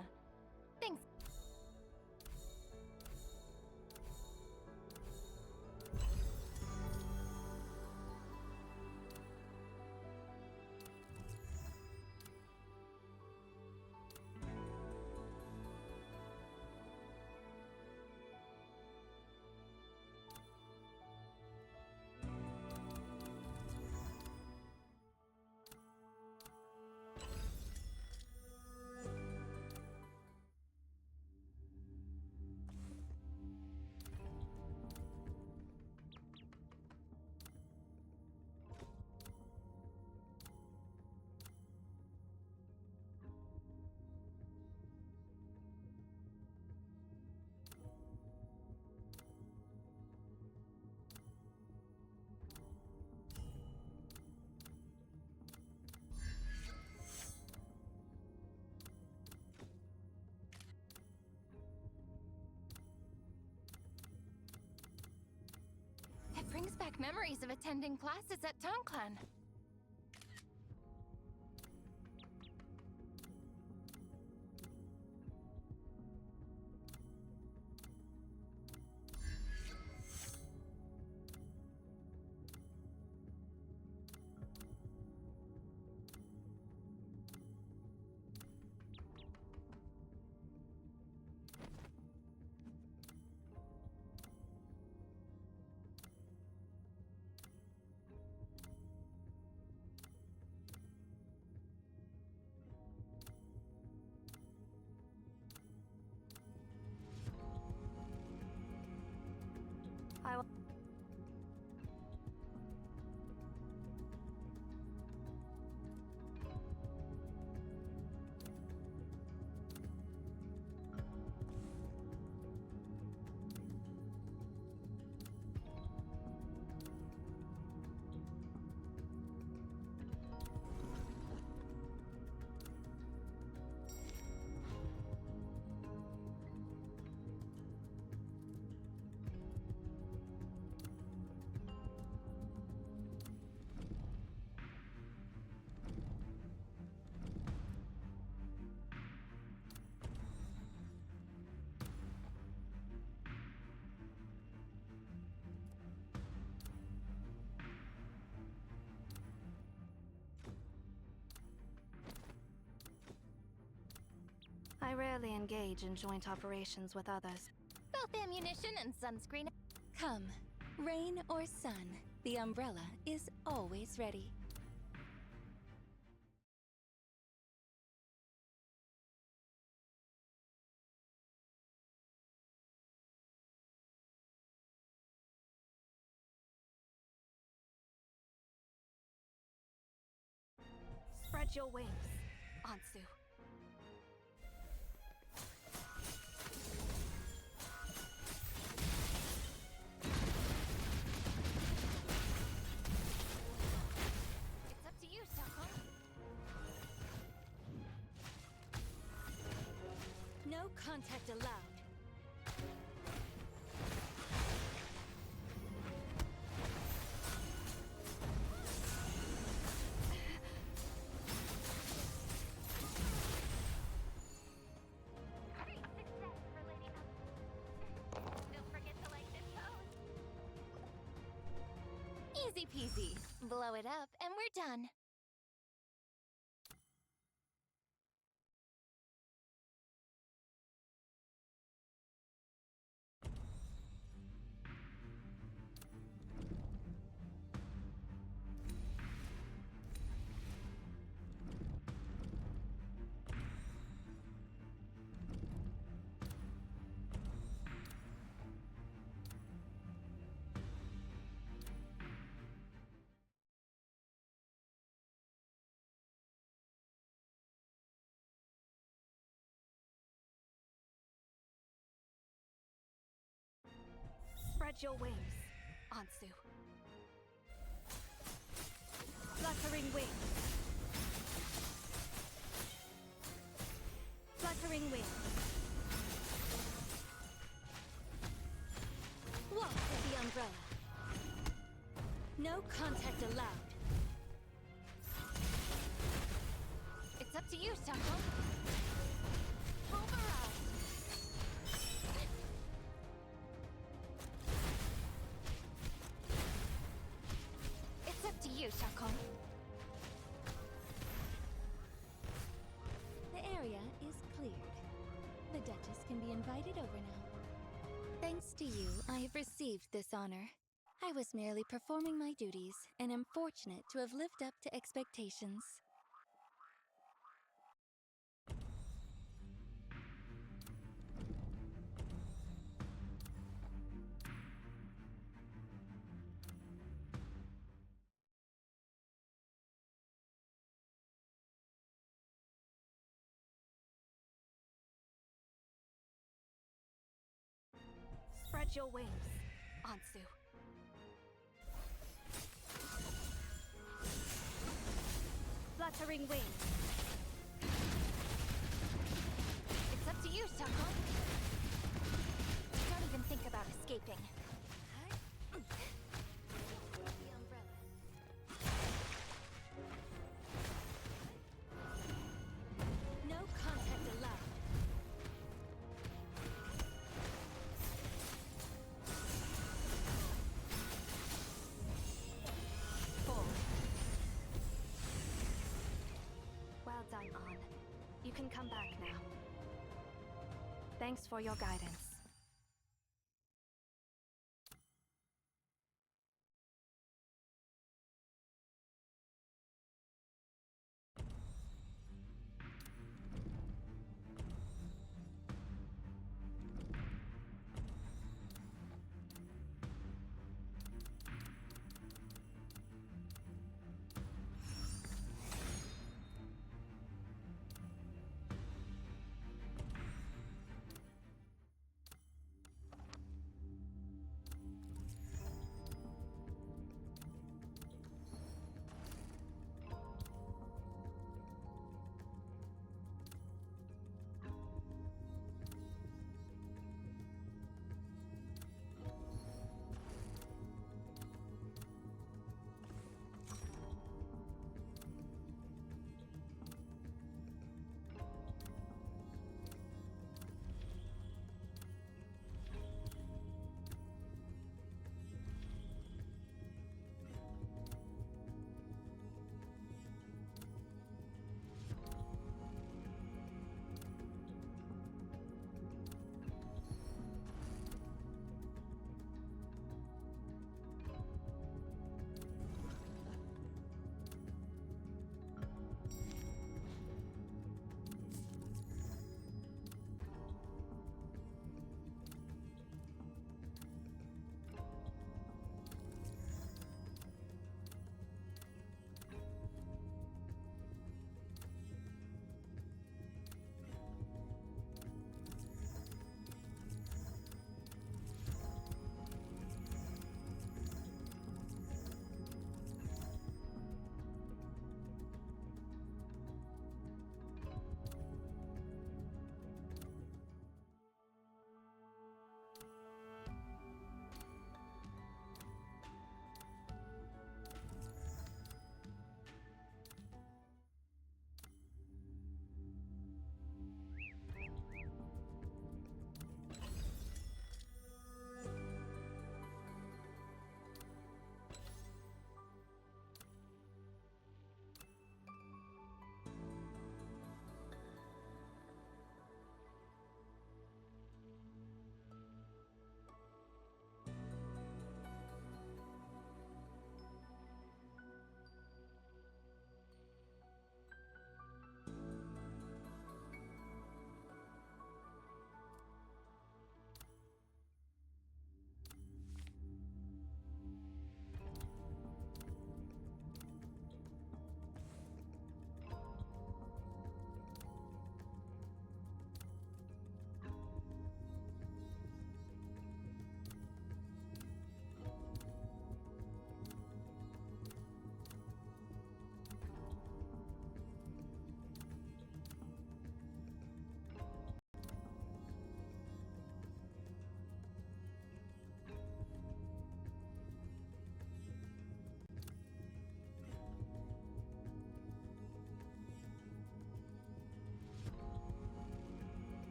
Thanks. It brings back memories of attending classes at TownClan. I rarely engage in joint operations with others. Both ammunition and sunscreen. Come, rain or sun, the umbrella is always ready. Spread your wings, Ansu. It's up to you, Stockholm. No contact allowed. Great success for Lady Don't forget to like this pose. Easy peasy. Blow it up and we're done. Spread your wings, Ansu. Fluttering wings. Fluttering wings. Walk with the umbrella. No contact allowed. to you, Shuckle. Pulverize! It's up to you, Shuckle. The area is cleared. The Duchess can be invited over now. Thanks to you, I have received this honor. I was merely performing my duties, and am fortunate to have lived up to expectations. Spread your wings, Ansu. Fluttering wings. It's up to you, Shuckle. Don't even think about escaping. The umbrella. No contact allowed. Well done, An. You can come back now. Thanks for your guidance.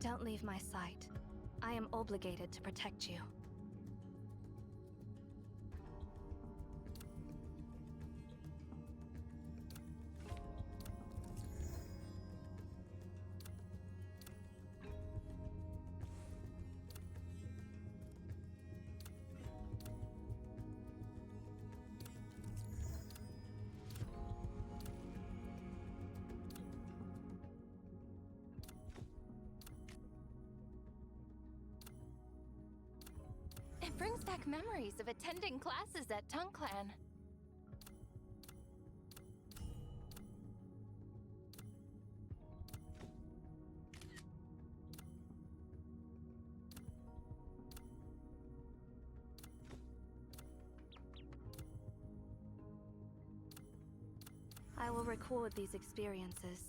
Don't leave my sight. I am obligated to protect you. It brings back memories of attending classes at Tongue Clan. I will record these experiences.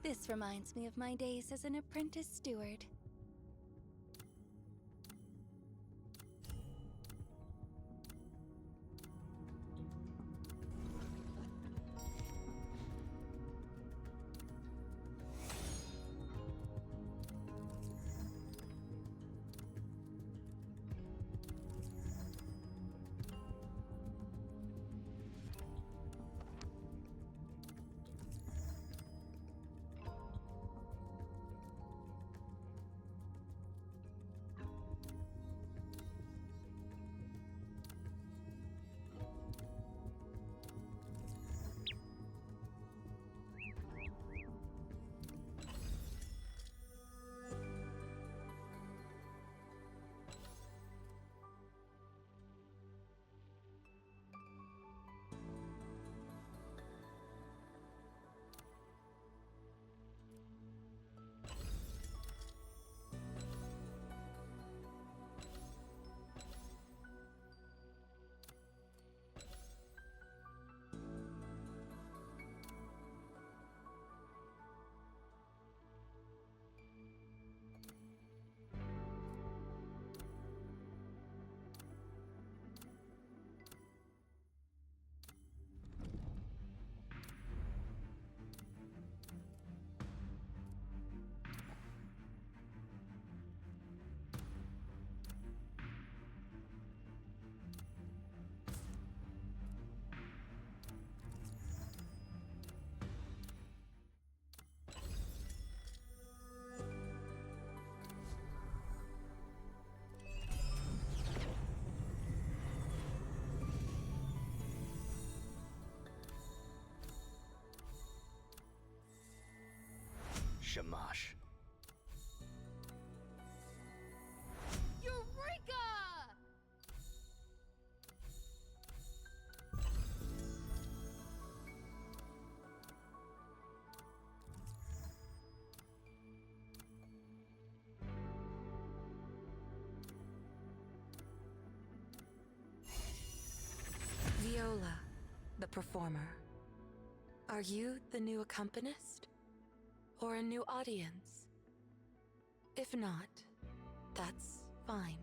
This reminds me of my days as an apprentice steward. Shamash. Eureka! Viola, the performer. Are you the new accompanist? Or a new audience? If not, that's fine.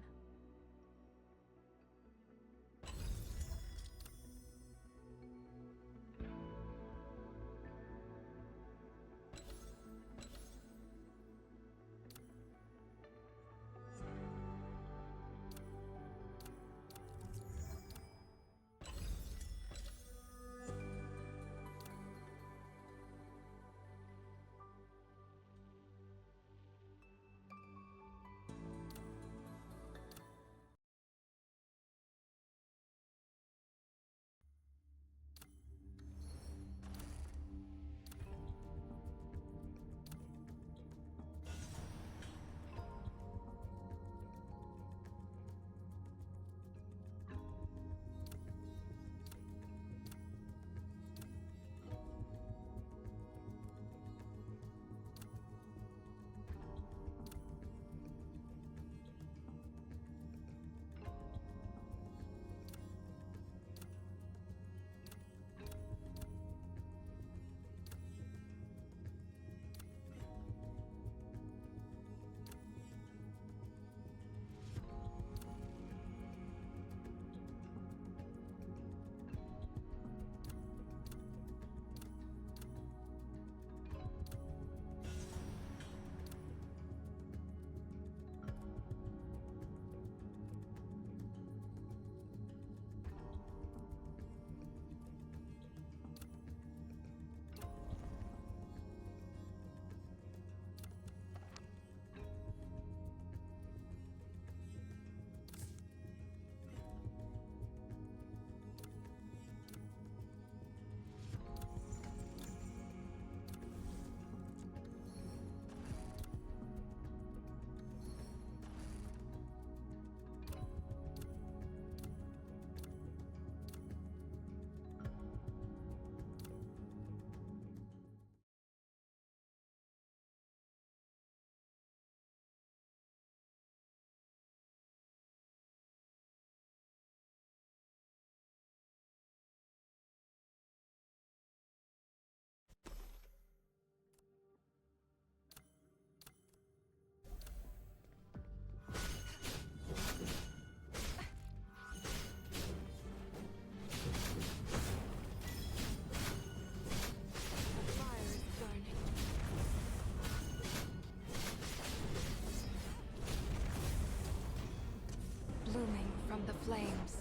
blooming from the flames.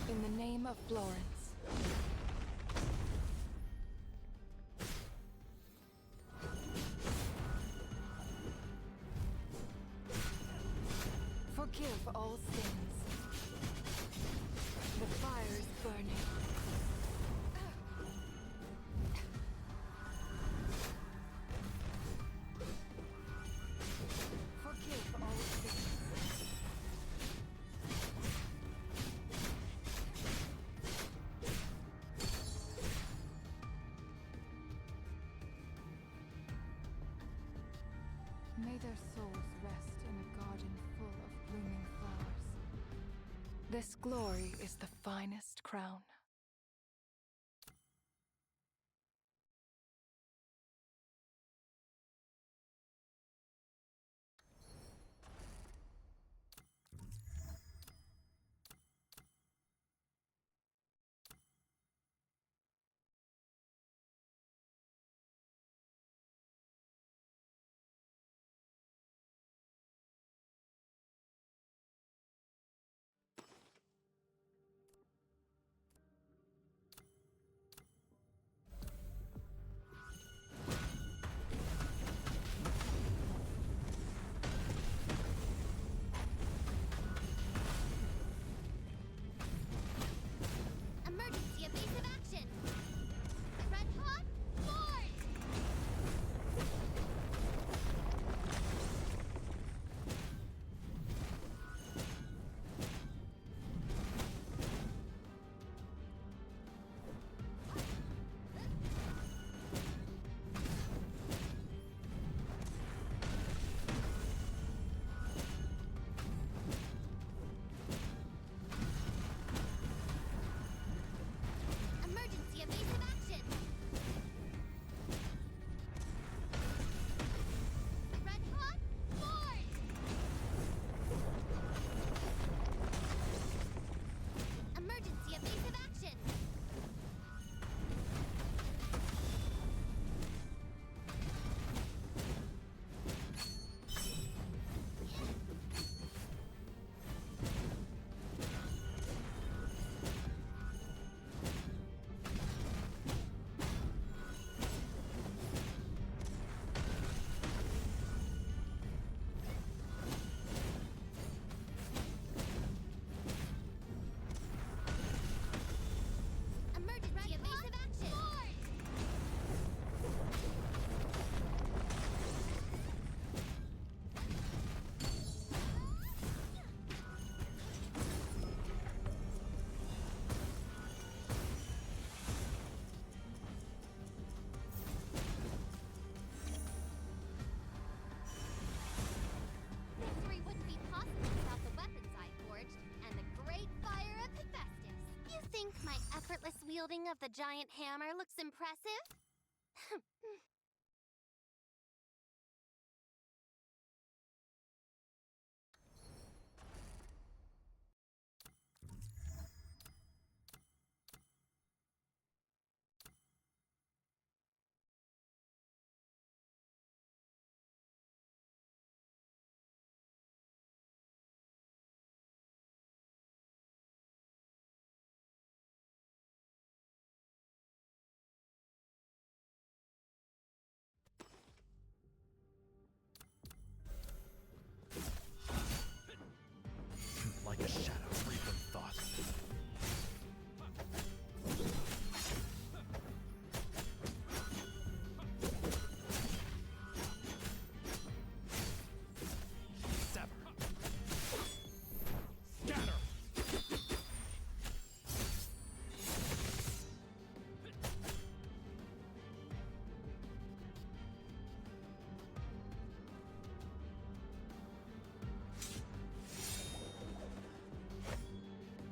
In the name of Florence. Forgive all sins. The fire is burning. Forgive all sins. May their souls rest in a garden full of blooming flowers. This glory is the finest crown. Emergency evasive action! Red hot, forward! Emergency evasive action! Red hot, forward! Emergency evasive action! Emergency evasive action! Victory wouldn't be possible without the weapons I forged and the great fire of Hephaestus. You think my effortless wielding of the giant hammer looks impressive? Like a shadow free from thought. Sever. Scatter.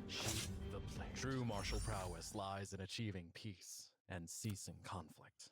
Sheath the blade. True martial prowess lies in achieving peace and ceasing conflict.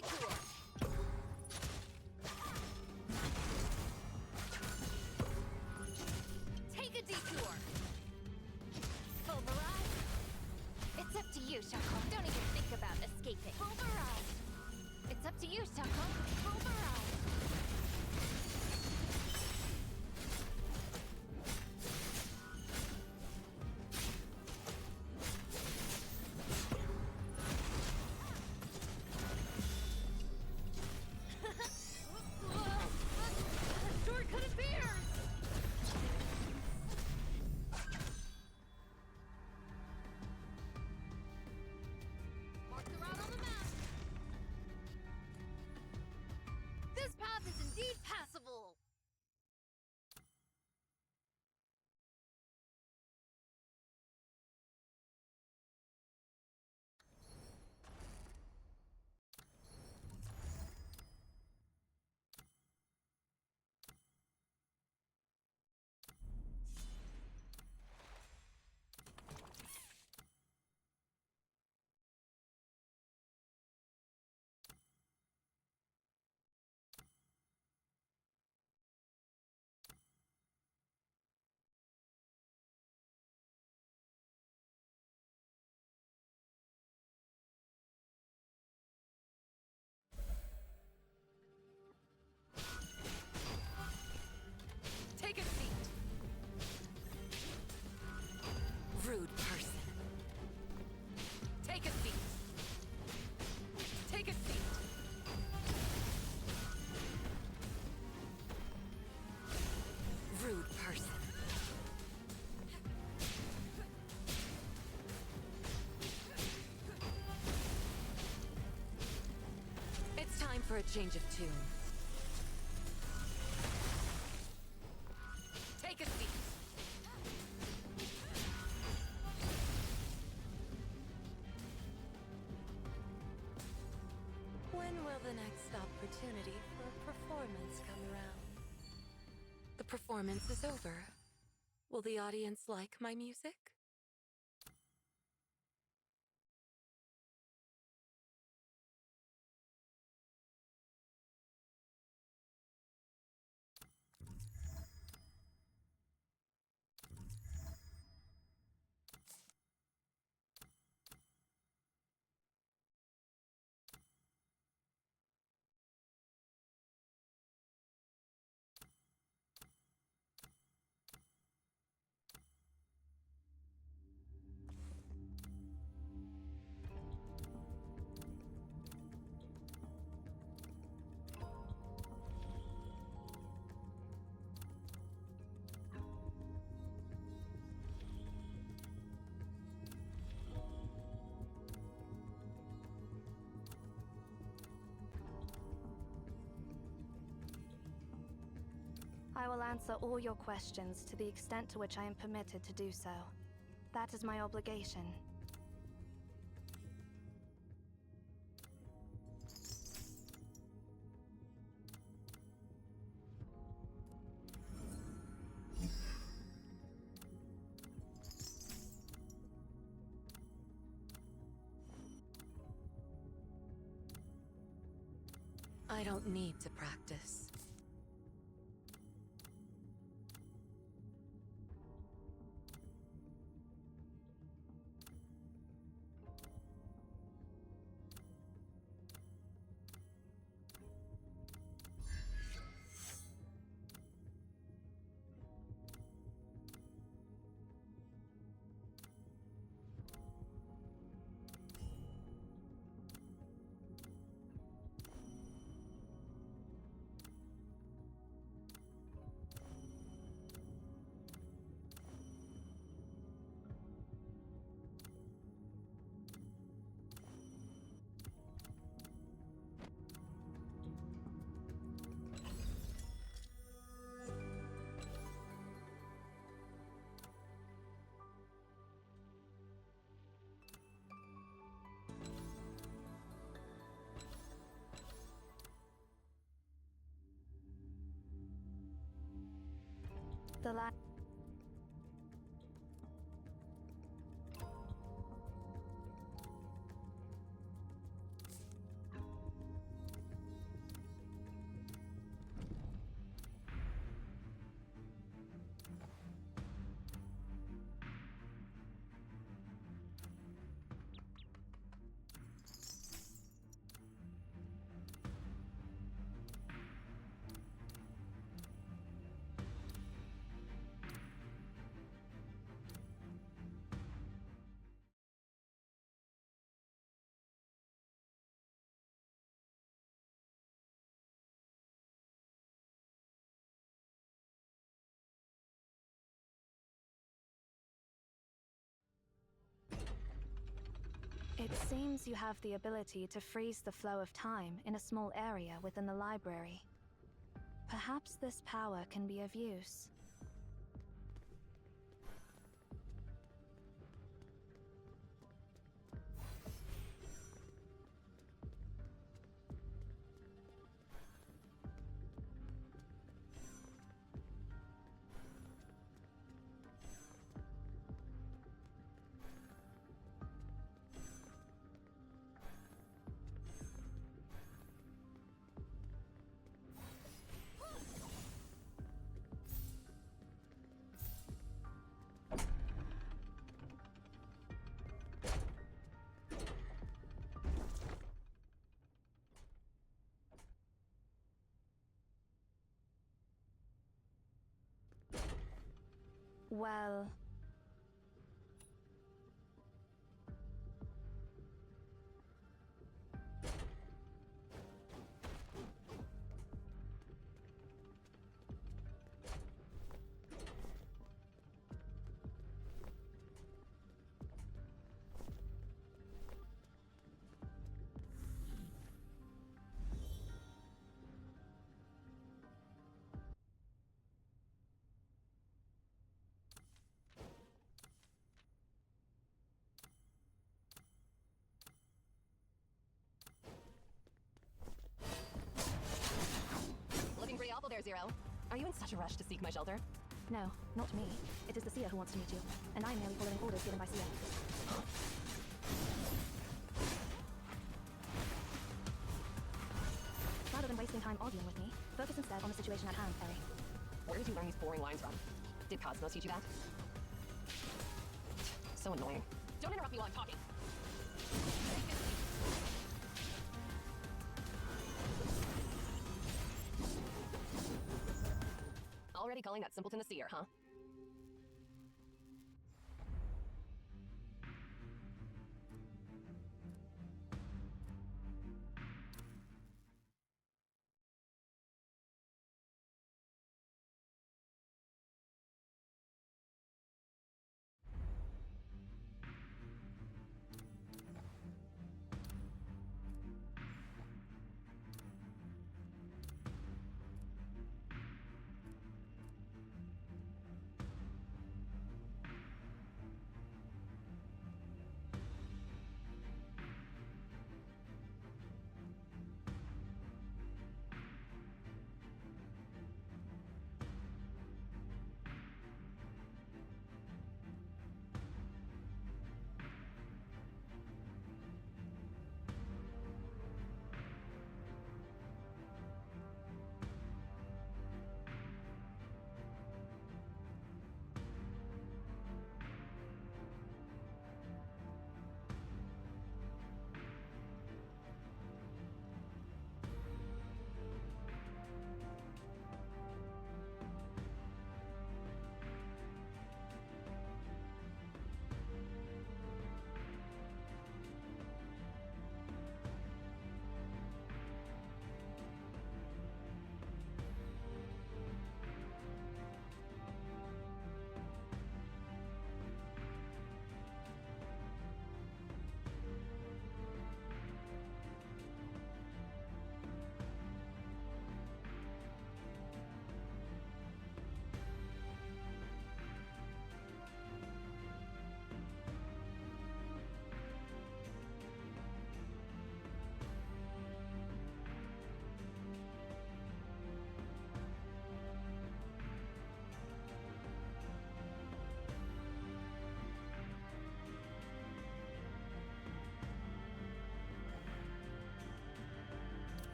detour! Take a detour! Full barrage! It's up to you, Shako. Don't even think about escaping. Full barrage! It's up to you, Shako. Full barrage! Shortcut appears! Mark the route on the map. This path is indeed passable. Take a seat. Rude person. Take a seat. Take a seat. Rude person. It's time for a change of tune. Take a seat. When will the next opportunity for a performance come around? The performance is over. Will the audience like my music? I will answer all your questions to the extent to which I am permitted to do so. That is my obligation. I don't need to practice. The la- It seems you have the ability to freeze the flow of time in a small area within the library. Perhaps this power can be of use. Well... Looking pretty awful there, Zero. Are you in such a rush to seek my shelter? No, not me. It is the Seer who wants to meet you, and I am merely following orders given by Seer. Rather than wasting time arguing with me, focus instead on the situation at hand, Eri. Where did you learn these boring lines from? Did Cosmos teach you that? So annoying. Don't interrupt me while I'm talking. Already calling that simpleton the Seer, huh?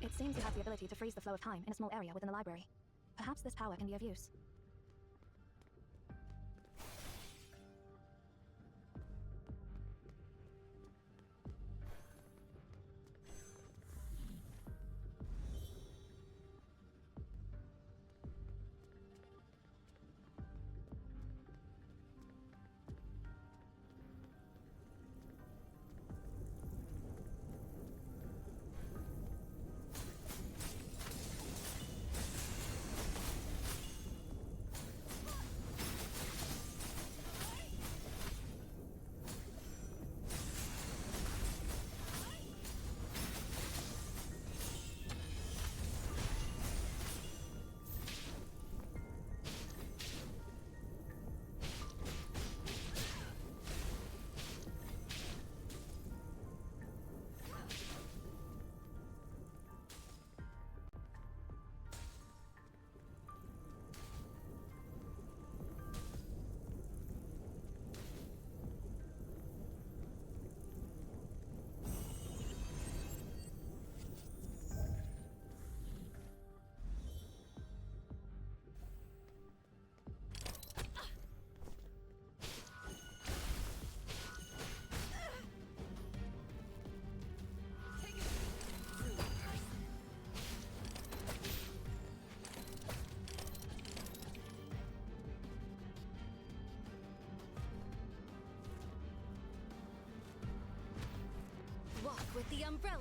It seems you have the ability to freeze the flow of time in a small area within the library. Perhaps this power can be of use. with the umbrella.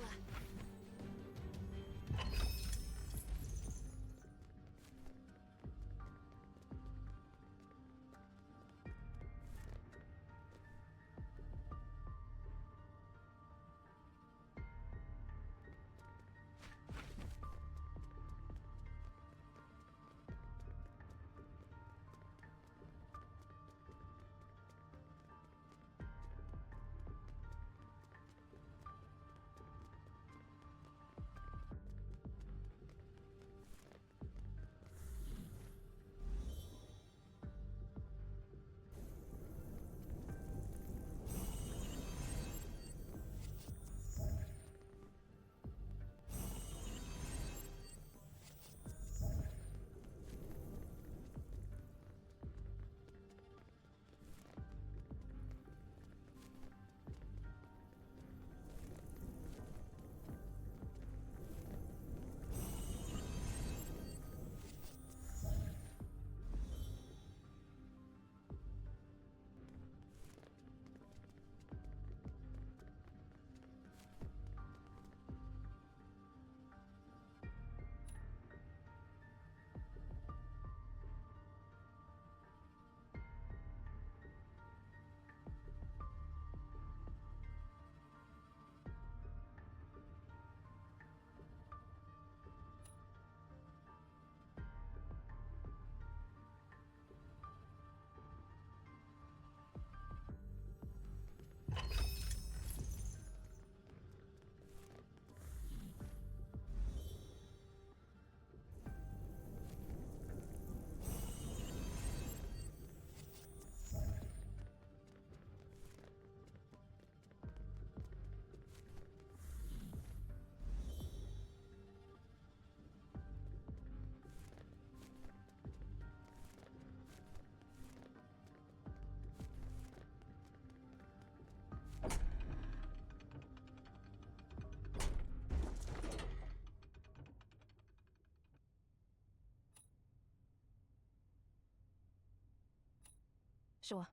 Sure.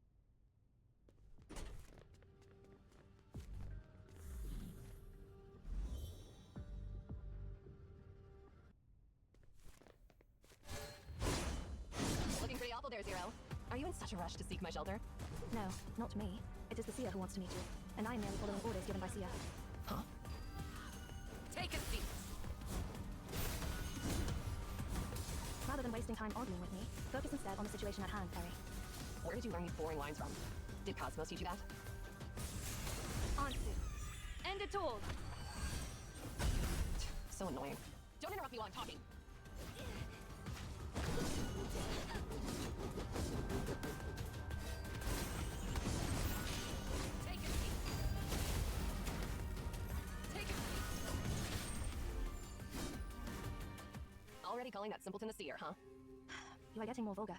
Looking pretty awful there, Zero. Are you in such a rush to seek my shelter? No, not me. It is the Seer who wants to meet you, and I am merely following orders given by Seer. Huh? Take a seat! Rather than wasting time arguing with me, focus instead on the situation at hand, Perry. Where did you learn these boring lines from? Did Cosmos teach you that? Ansu. End it all! So annoying. Don't interrupt me while I'm talking! Take a seat! Take a seat! Already calling that simpleton a seer, huh? You are getting more vulgar.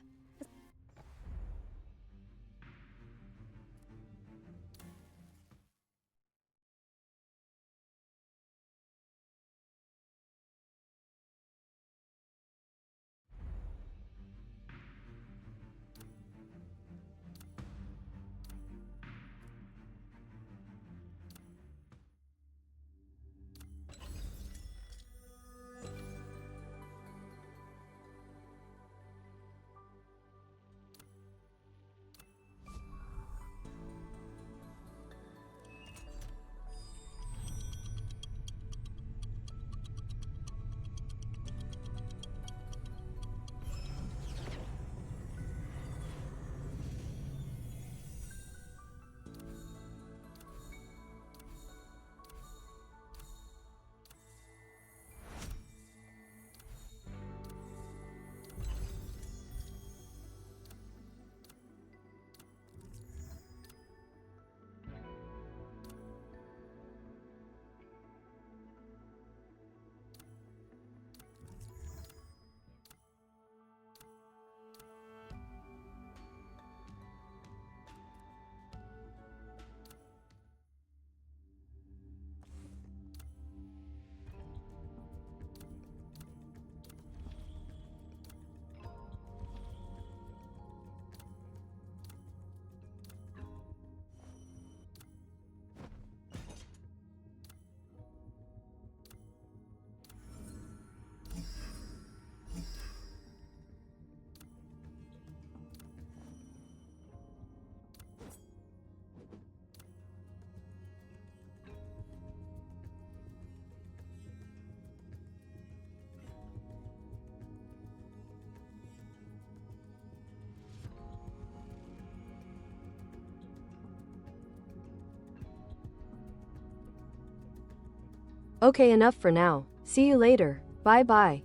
Okay, enough for now. See you later. Bye bye.